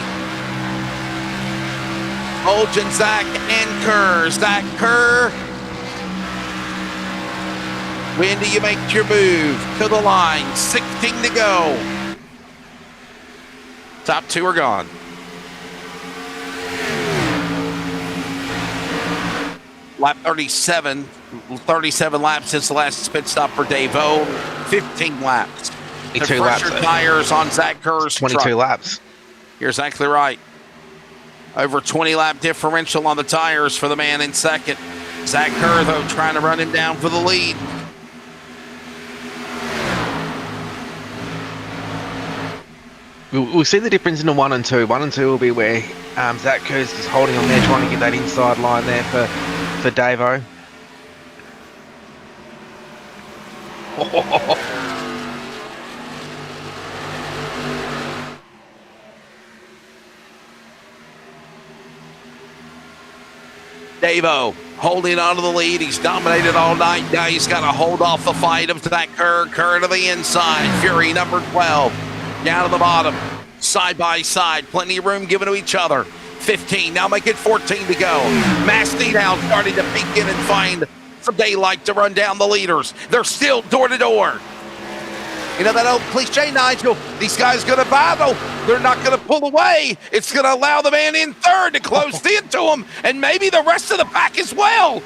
Olgin, Zach, and Kerr. Zach Kerr. When do you make your move? To the line. 16 to go. Top 2 are gone. Lap 37 laps since the last pit stop for Davo. 15 laps. 22 laps. Tires on Zach Kerr's 22 truck. laps. You're exactly right. Over 20 lap differential on the tires for the man in second. Zach Kerr, though, trying to run him down for the lead. We'll see the difference in the 1 and 2. 1 and 2 will be where Zach Kerr's just holding on there, trying to get that inside line there for Davo. Davo holding on to the lead. He's dominated all night. Now he's got to hold off the fight of Zach Kerr. Kerr to the inside. Fury, number 12. Down to the bottom. Side by side. Plenty of room given to each other. 15. Now make it 14 to go. Massey now starting to peek in and find some daylight to run down the leaders. They're still door to door. You know that old cliche, Nigel? These guys going to battle. They're not going to pull away. It's going to allow the man in third to close into him, and maybe the rest of the pack as well.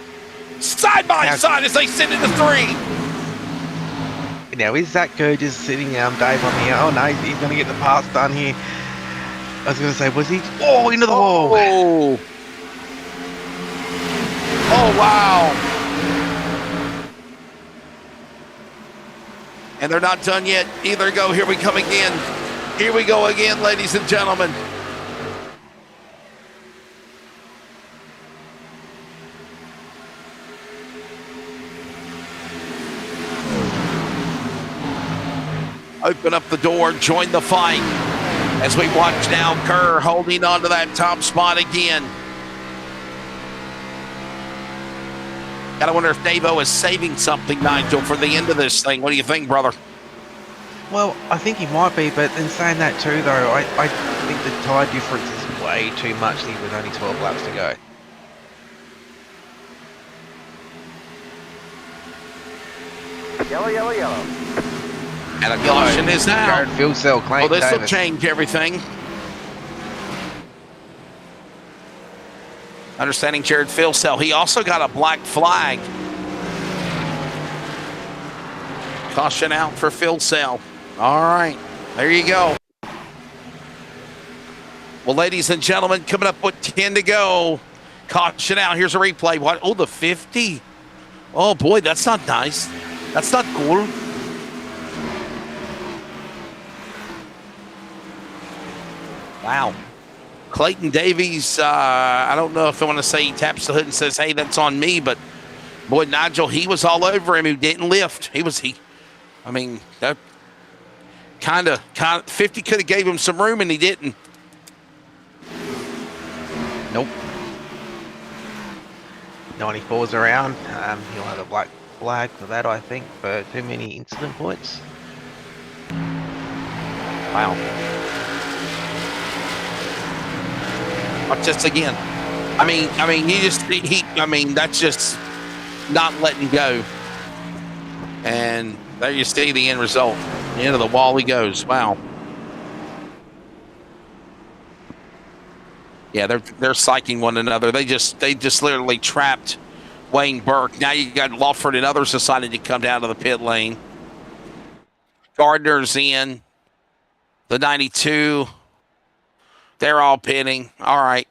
Side by side as they sit into 3. Now is Zach Kerr just sitting Dave on the, oh no, he's going to get the parts done here. I was going to say, was he? Oh, into the wall. Oh, wow. And they're not done yet. Either go. Here we come again. Here we go again, ladies and gentlemen. Open up the door, join the fight. As we watch now, Kerr holding on to that top spot again. Gotta wonder if Davo is saving something, Nigel, for the end of this thing. What do you think, brother? Well, I think he might be, but in saying that too, though, I think the tyre difference is way too much here with only 12 laps to go. Yellow, yellow, yellow. And a caution is now. Jared fuel cell claim. Well, this will Davis. change everything. Understanding Jared fuel cell. He also got a black flag. Caution out for fuel cell. All right, there you go. Well, ladies and gentlemen, coming up with 10 to go. Caution out. Here's a replay. What? Oh, the 50. Oh, boy, that's not nice. That's not cool. Wow. Clayton Davies, I don't know if I want to say he taps the hood and says, hey, that's on me, but boy, Nigel, he was all over him who didn't lift. I mean, that kind of 50 could have gave him some room and he didn't. Nope. 94's around. He'll have a black flag for that, I think, for too many incident points. Wow. Watch this again. I mean, that's just not letting go. And there you see the end result. The end of the wall he goes. Wow. Yeah, they're psyching one another. They just literally trapped Wayne Burke. Now you got Lawford and others decided to come down to the pit lane. Gardner's in. The 92. They're all pitting. All right.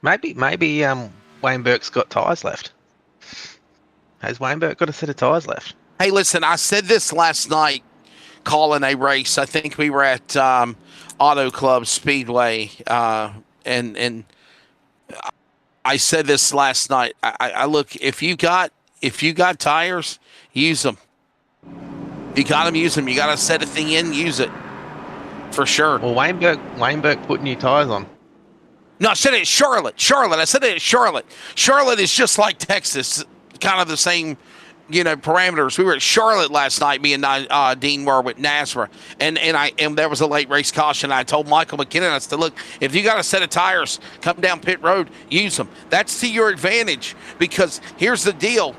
Maybe Wayne Burke's got tyres left. Has Wayne Burke got a set of tyres left? Hey, listen, I said this last night calling a race. I think we were at Auto Club Speedway, and I said this last night. I look, if you got tires, use them. If you got them, use them. You got to set a thing in, use it. For sure. Well, Wayne Burke put new tyres on. No, I said it at Charlotte. I said it at Charlotte. Charlotte is just like Texas, kind of the same, parameters. We were at Charlotte last night, me and Dean were with NASCAR, and there was a late race caution. I told Michael McKinnon, I said, look, if you got a set of tires, come down pit road, use them. That's to your advantage, because here's the deal.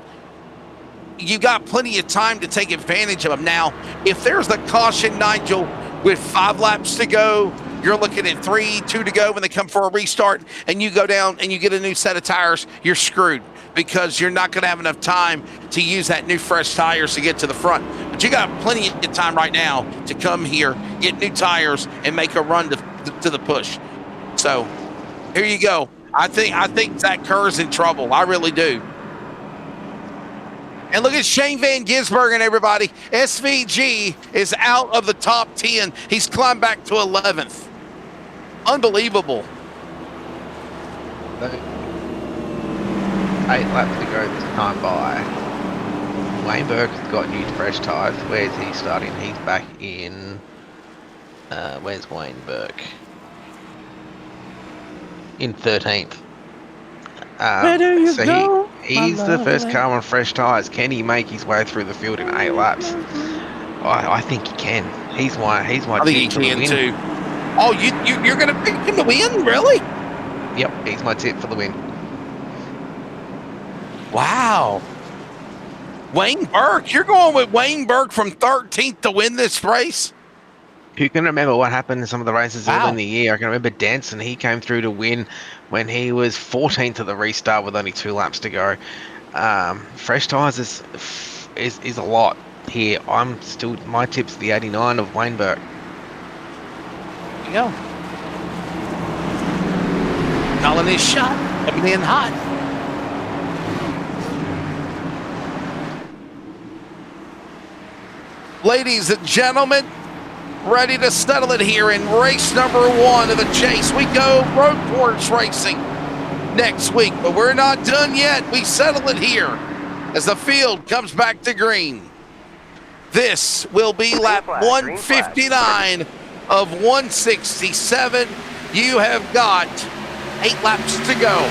You got plenty of time to take advantage of them. Now, if there's the caution, Nigel, with 5 laps to go, you're looking at 3, 2 to go when they come for a restart, and you go down and you get a new set of tires, you're screwed, because you're not going to have enough time to use that new fresh tires to get to the front. But you got plenty of time right now to come here, get new tires, and make a run to the push. So here you go. I think Zach Kerr's in trouble. I really do. And look at Shane Van Gisbergen, everybody. SVG is out of the top 10. He's climbed back to 11th. Unbelievable. 8 laps to go this time by. Wayne Burke's got new fresh tyres. Where's he starting? He's back in... where's Wayne Burke? In 13th. Where do you go? He's the first car on fresh tyres. Can he make his way through the field in 8 laps? I think he can. He's my I think he tip for the can win. too. Oh, you're going to pick him to win? Really? Yep, he's my tip for the win. Wow. Wayne Burke. You're going with Wayne Burke from 13th to win this race? Who can remember what happened in some of the races Wow. early in the year? I can remember Danson. He came through to win when he was 14th at the restart with only 2 laps to go. Fresh tyres is a lot here. My tip's the 89 of Wayne Burke. There you go. Calling his shot. Coming in hot. Ladies and gentlemen, ready to settle it here in race number 1 of the Chase. We go road course racing next week, but we're not done yet. We settle it here as the field comes back to green. This will be lap 159 of 167. You have got 8 laps to go.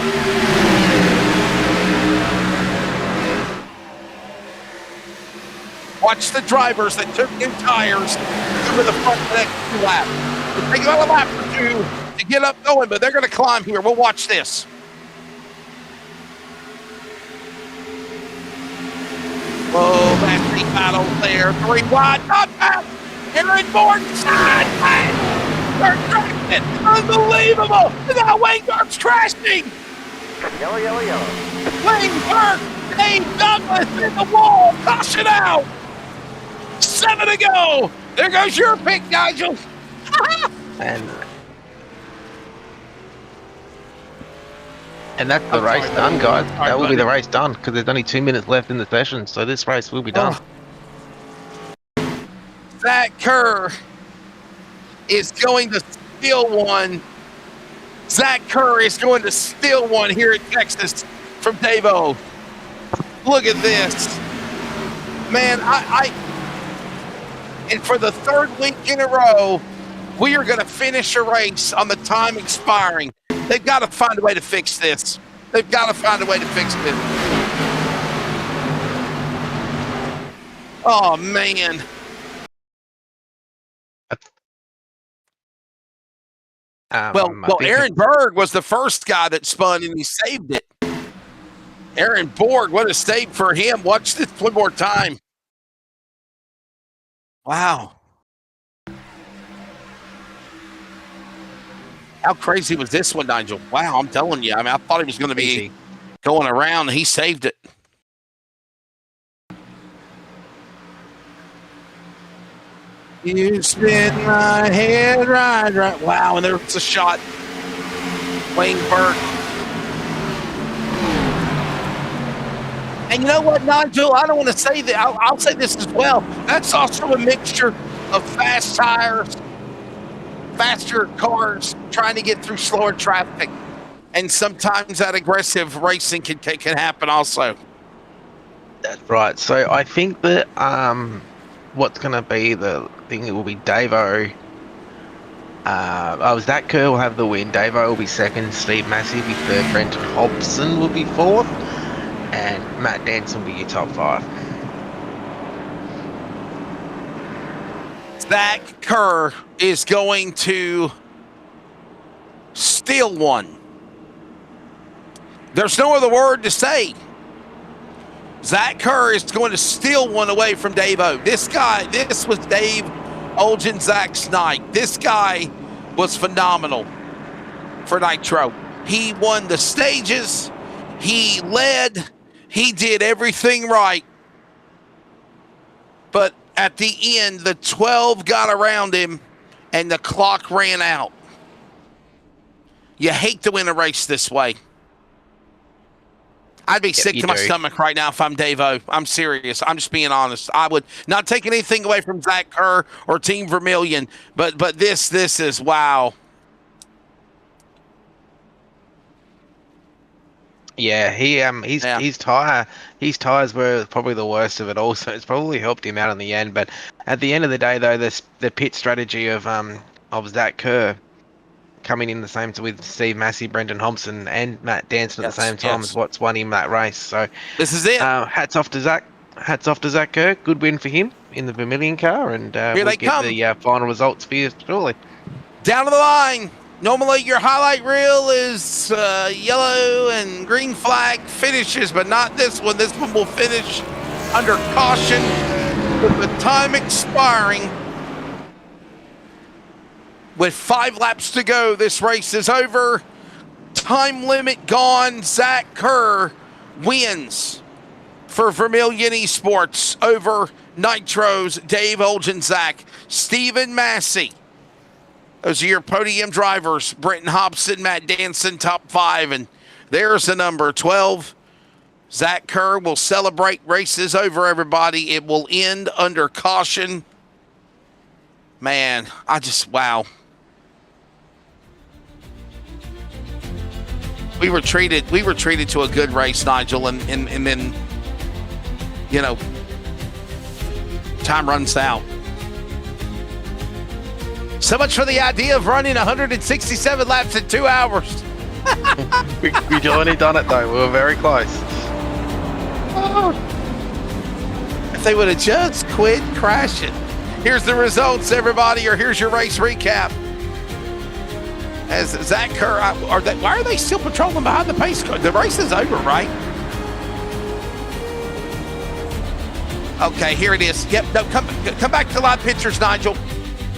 Watch the drivers that took new tires over the front of the next lap. It'll take about a lap or 2 to get up going, but they're going to climb here. We'll watch this. Oh, that's the battle there. 3 wide, not bad. Aaron Bourne side. They're crashing. Unbelievable. Now Wayne Burke's crashing. Yellow, yellow, yellow. Wayne Burke, Dave Douglas in the wall. Caution out. 7 to go. There goes your pick, Nigel. And that's the race done, guys. That will be the race done because there's only 2 minutes left in the session, so this race will be done. Zach Kerr is going to steal one. Zach Kerr is going to steal one here at Texas from Davo. Look at this. Man, and for the 3rd week in a row, we are going to finish a race on the time expiring. They've got to find a way to fix this. They've got to find a way to fix this. Oh, man. Well, Aaron Berg was the first guy that spun, and he saved it. Aaron Borg, what a save for him. Watch this one more time. Wow. How crazy was this one, Nigel? Wow, I'm telling you. I mean, I thought he was going to be going around. He saved it. You spin my head right. Wow, and there's a shot. Wayne Burke. And you know what, Nigel? I don't want to say that. I'll say this as well. That's also a mixture of fast tires, faster cars trying to get through slower traffic. And sometimes that aggressive racing can happen also. That's right. So I think that what's going to be the thing, it will be Davo. Zach Kerr will have the win. Davo will be 2nd. Steve Massey will be 3rd. Brenton Hobson will be 4th. And Matt Danson will be your top 5. Zach Kerr is going to steal one. There's no other word to say. Zach Kerr is going to steal one away from Dave-O. This was Dave Olgenzak's night. This guy was phenomenal for Nitro. He won the stages. He led. He did everything right. But at the end, the 12 got around him and the clock ran out. You hate to win a race this way. I'd be sick to my stomach right now if I'm Dave-O. I'm serious. I'm just being honest. I would not take anything away from Zach Kerr or Team Vermilion, but this is wow. Yeah, his tires were probably the worst of it all, so it's probably helped him out in the end. But at the end of the day, though, the pit strategy of Zach Kerr coming in the same with Steve Massey, Brendan Hobson, and Matt Danson at the same time is what's won him that race. So this is it. Hats off to Zach. Hats off to Zach Kerr. Good win for him in the Vermilion car, and we'll get the final results for you shortly. Down to the line. Normally your highlight reel is yellow and green flag finishes, but not this one. This one will finish under caution with the time expiring. With 5 laps to go, this race is over. Time limit gone. Zach Kerr wins for Vermilion Esports over Nitro's Dave Olgenzak. Stephen Massey. Those are your podium drivers. Brenton Hobson, Matt Danson, top 5. And there's the number 12. Zach Kerr will celebrate. Race is over, everybody. It will end under caution. Man, wow. We were treated to a good race, Nigel, and then, you know, time runs out. So much for the idea of running 167 laps in 2 hours. We'd only done it though. We were very close. If they would have just quit crashing. Here's the results, everybody, or here's your race recap. As Zach Kerr, why are they still patrolling behind the pace car? The race is over, right? Okay, here it is. Yep, no, come back to live pictures, Nigel.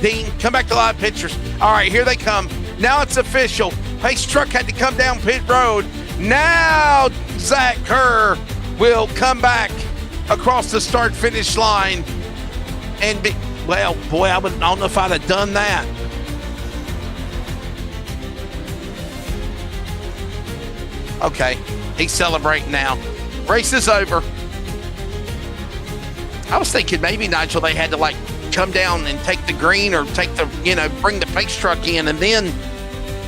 Dean, come back to live pictures. All right, here they come. Now it's official. Pace truck had to come down pit road. Now Zach Kerr will come back across the start-finish line and be, well, boy, I don't know if I'd have done that. Okay, he's celebrating now. Race is over. I was thinking maybe, Nigel, they had to like come down and take the green or take the, bring the pace truck in and then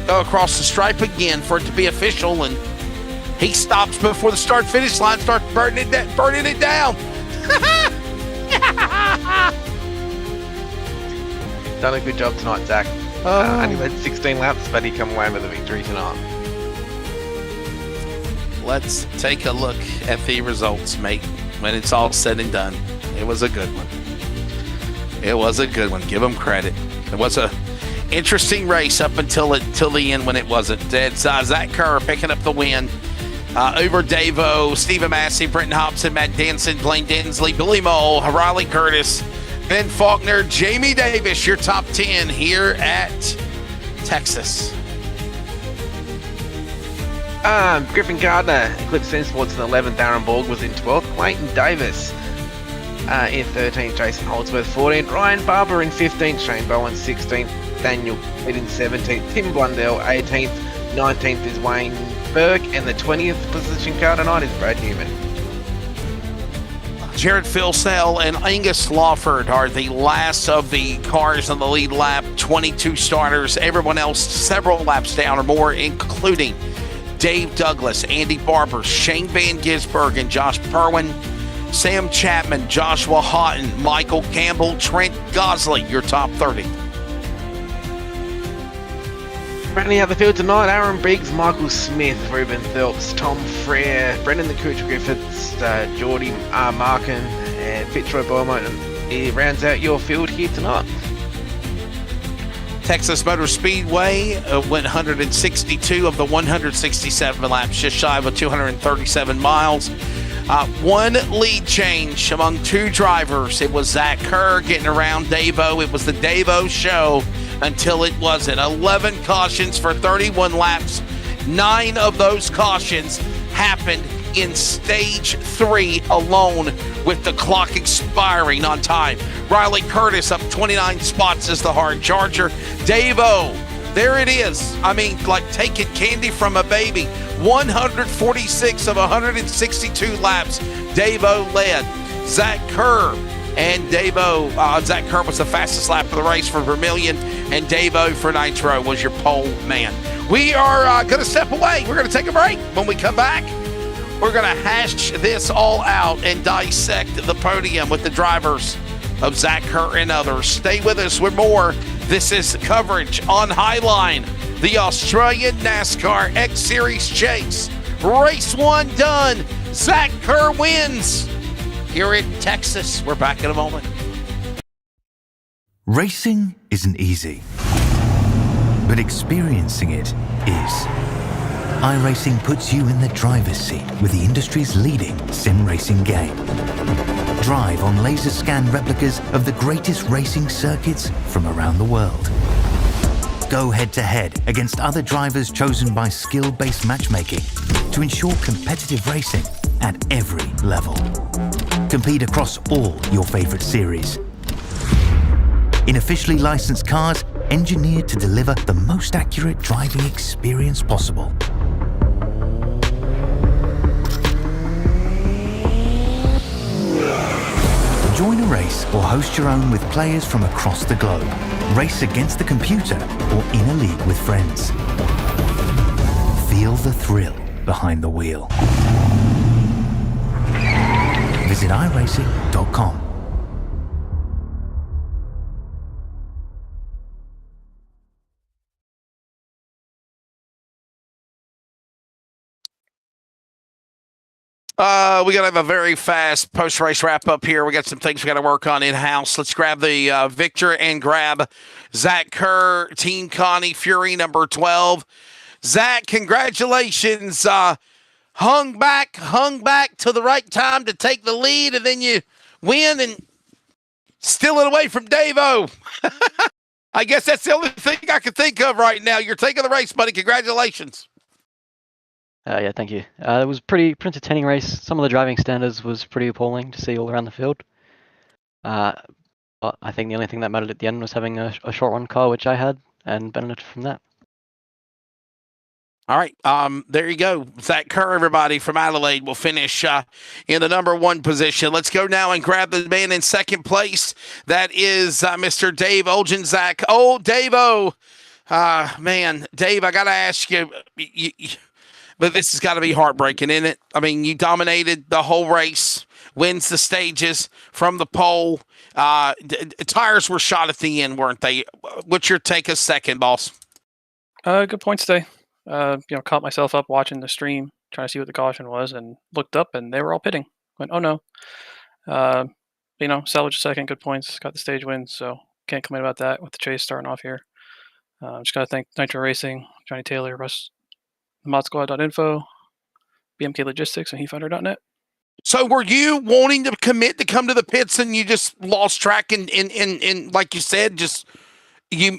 go across the stripe again for it to be official. And he stops before the start finish line, starts burning it down. Done a good job tonight, Zach. Only led 16 laps, but he come away with a victory tonight. Let's take a look at the results, mate. When it's all said and done, it was a good one. It was a good one. Give him credit. It was a interesting race up until the end when it wasn't. It's Zach Kerr picking up the win over Davo, Stephen Massey, Brenton Hobson, Matt Danson, Blaine Densley, Billy Mole, Riley Curtis, Ben Faulkner, Jamie Davis, your top 10 here at Texas. Griffin Gardner, Eclipse Sports in 11th, Aaron Borg was in 12th, Clayton Davis in 13th, Jason Holdsworth 14th, Ryan Barber in 15th, Shane Bowen 16th, Daniel Pitt in 17th, Tim Blundell 18th, 19th is Wayne Burke, and the 20th position car tonight is Brad Newman. Jared Philsell and Angus Lawford are the last of the cars on the lead lap, 22 starters. Everyone else several laps down or more, including Dave Douglas, Andy Barber, Shane Van Gisbergen, Josh Perwin, Sam Chapman, Joshua Houghton, Michael Campbell, Trent Gosley, your top 30. Rounding out the field tonight, Aaron Briggs, Michael Smith, Ruben Phelps, Tom Frere, Brendan the Cooch Griffiths, Geordie Markin, and Fitzroy Beaumont. It rounds out your field here tonight. Texas Motor Speedway went 162 of the 167 laps, just shy of 237 miles. One lead change among two drivers. It was Zach Kerr getting around Davo. It was the Davo show until it wasn't. 11 cautions for 31 laps. 9 of those cautions happened in stage 3 alone, with the clock expiring on time. Riley Curtis up 29 spots as the hard charger. Davo, there it is. I mean, like taking candy from a baby. 146 of 162 laps, Davo led. Zach Kerr and Davo, Zach Kerr was the fastest lap of the race for Vermilion, and Davo for Nitro was your pole man. We are going to step away. We're going to take a break. When we come back, we're going to hash this all out and dissect the podium with the drivers of Zach Kerr and others. Stay with us with more. This is coverage on Highline, the Australian NASCAR X Series Chase. Race 1 done. Zach Kerr wins here in Texas. We're back in a moment. Racing isn't easy, but experiencing it is. iRacing puts you in the driver's seat with the industry's leading sim racing game. Drive on laser scan replicas of the greatest racing circuits from around the world. Go head to head against other drivers chosen by skill-based matchmaking to ensure competitive racing at every level. Compete across all your favorite series. In officially licensed cars engineered to deliver the most accurate driving experience possible. Join a race or host your own with players from across the globe. Race against the computer or in a league with friends. Feel the thrill behind the wheel. Visit iRacing.com. We got to have a very fast post-race wrap-up here. We got some things we got to work on in-house. Let's grab the Victor and grab Zach Kerr, Team Connie Fury, number 12. Zach, congratulations. Hung back to the right time to take the lead, and then you win and steal it away from Dave-O. I guess that's the only thing I can think of right now. You're taking the race, buddy. Congratulations. Yeah, thank you. It was pretty entertaining race. Some of the driving standards was pretty appalling to see all around the field. But I think the only thing that mattered at the end was having a short run car, which I had, and benefited from that. All right, there you go. Zach Kerr, everybody, from Adelaide will finish in the number 1 position. Let's go now and grab the man in second place. That is Mr. Dave Oljanczak. Oh, Dave-O. Man, Dave, I got to ask you, but this has got to be heartbreaking, isn't it? I mean, you dominated the whole race, wins the stages from the pole. Tires were shot at the end, weren't they? What's your take a second, boss? Good points today. Caught myself up watching the stream, trying to see what the caution was, and looked up, and they were all pitting. Went, oh no. Salvaged a second, good points, got the stage win, so can't complain about that with the chase starting off here. Just got to thank Nitro Racing, Johnny Taylor, Russ, modsquad.info, BMK Logistics, and heatfinder.net. So were you wanting to commit to come to the pits and you just lost track and like you said, just you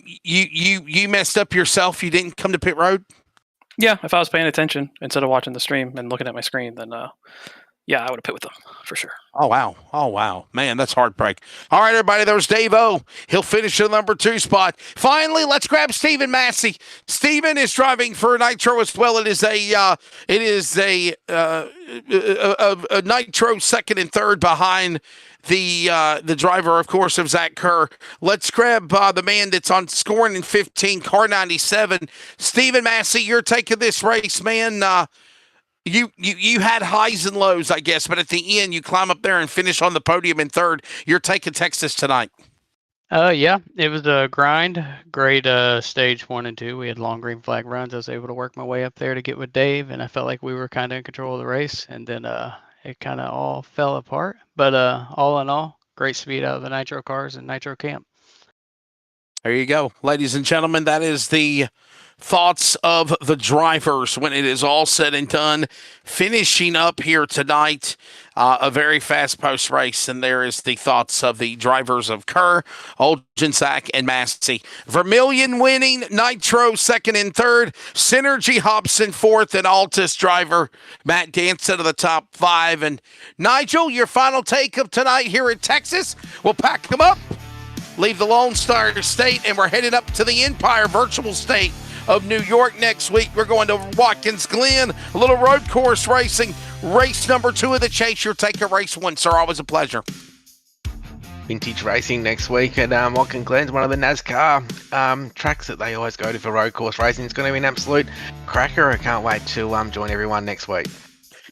messed up yourself, you didn't come to pit road? Yeah, if I was paying attention instead of watching the stream and looking at my screen, then yeah, I would have pit with them for sure. Oh, wow. Man, that's heartbreak. All right, everybody, there's Dave-O. He'll finish the number 2 spot. Finally, let's grab Stephen Massey. Stephen is driving for Nitro as well. It is a Nitro second and third behind the driver, of course, of Zach Kerr. Let's grab the man that's on scoring in 15, car 97. Stephen Massey, you're taking this race, man. You had highs and lows, I guess, but at the end, you climb up there and finish on the podium in third. You're taking Texas tonight. Yeah, it was a grind. Great stage 1 and 2. We had long green flag runs. I was able to work my way up there to get with Dave, and I felt like we were kind of in control of the race, and then it kind of all fell apart. But all in all, great speed out of the Nitro cars and Nitro camp. There you go. Ladies and gentlemen, that is the thoughts of the drivers when it is all said and done. Finishing up here tonight, a very fast post race, and there is the thoughts of the drivers of Kerr, Oljanczak, and Massey. Vermillion winning, Nitro second and third, Synergy Hobson fourth, and Altus driver Matt Danson of the top 5. And Nigel, your final take of tonight here in Texas. We'll pack them up, leave the Lone Star State, and we're headed up to the Empire Virtual State of New York next week. We're going to Watkins Glen, a little road course racing, race number 2 of the Chase. You'll take a race 1, sir. Always a pleasure. Vintage racing next week at Watkins Glen, one of the NASCAR tracks that they always go to for road course racing. It's going to be an absolute cracker. I can't wait to join everyone next week.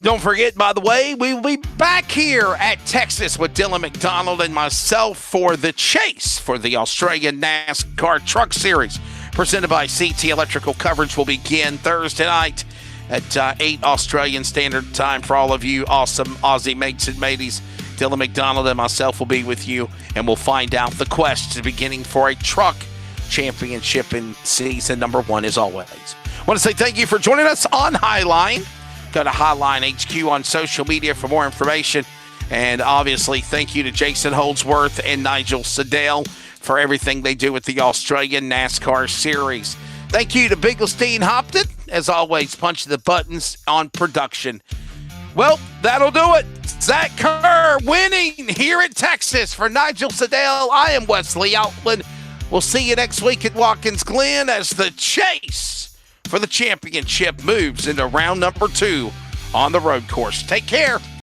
Don't forget, by the way, we will be back here at Texas with Dylan McDonald and myself for the Chase for the Australian NASCAR Truck Series. Presented by CT Electrical. Coverage will begin Thursday night at 8 Australian Standard Time. For all of you awesome Aussie mates and mateys, Dylan McDonald and myself will be with you, and we'll find out the quest beginning for a truck championship in season number 1 as always. I want to say thank you for joining us on Highline. Go to Highline HQ on social media for more information. And obviously, thank you to Jason Holdsworth and Nigel Sedale for everything they do with the Australian NASCAR Series. Thank you to Bigglestein Hopton, as always, punching the buttons on production. Well, that'll do it. Zach Kerr winning here in Texas for Nigel Sedale. I am Wesley Outland. We'll see you next week at Watkins Glen as the chase for the championship moves into round number 2 on the road course. Take care.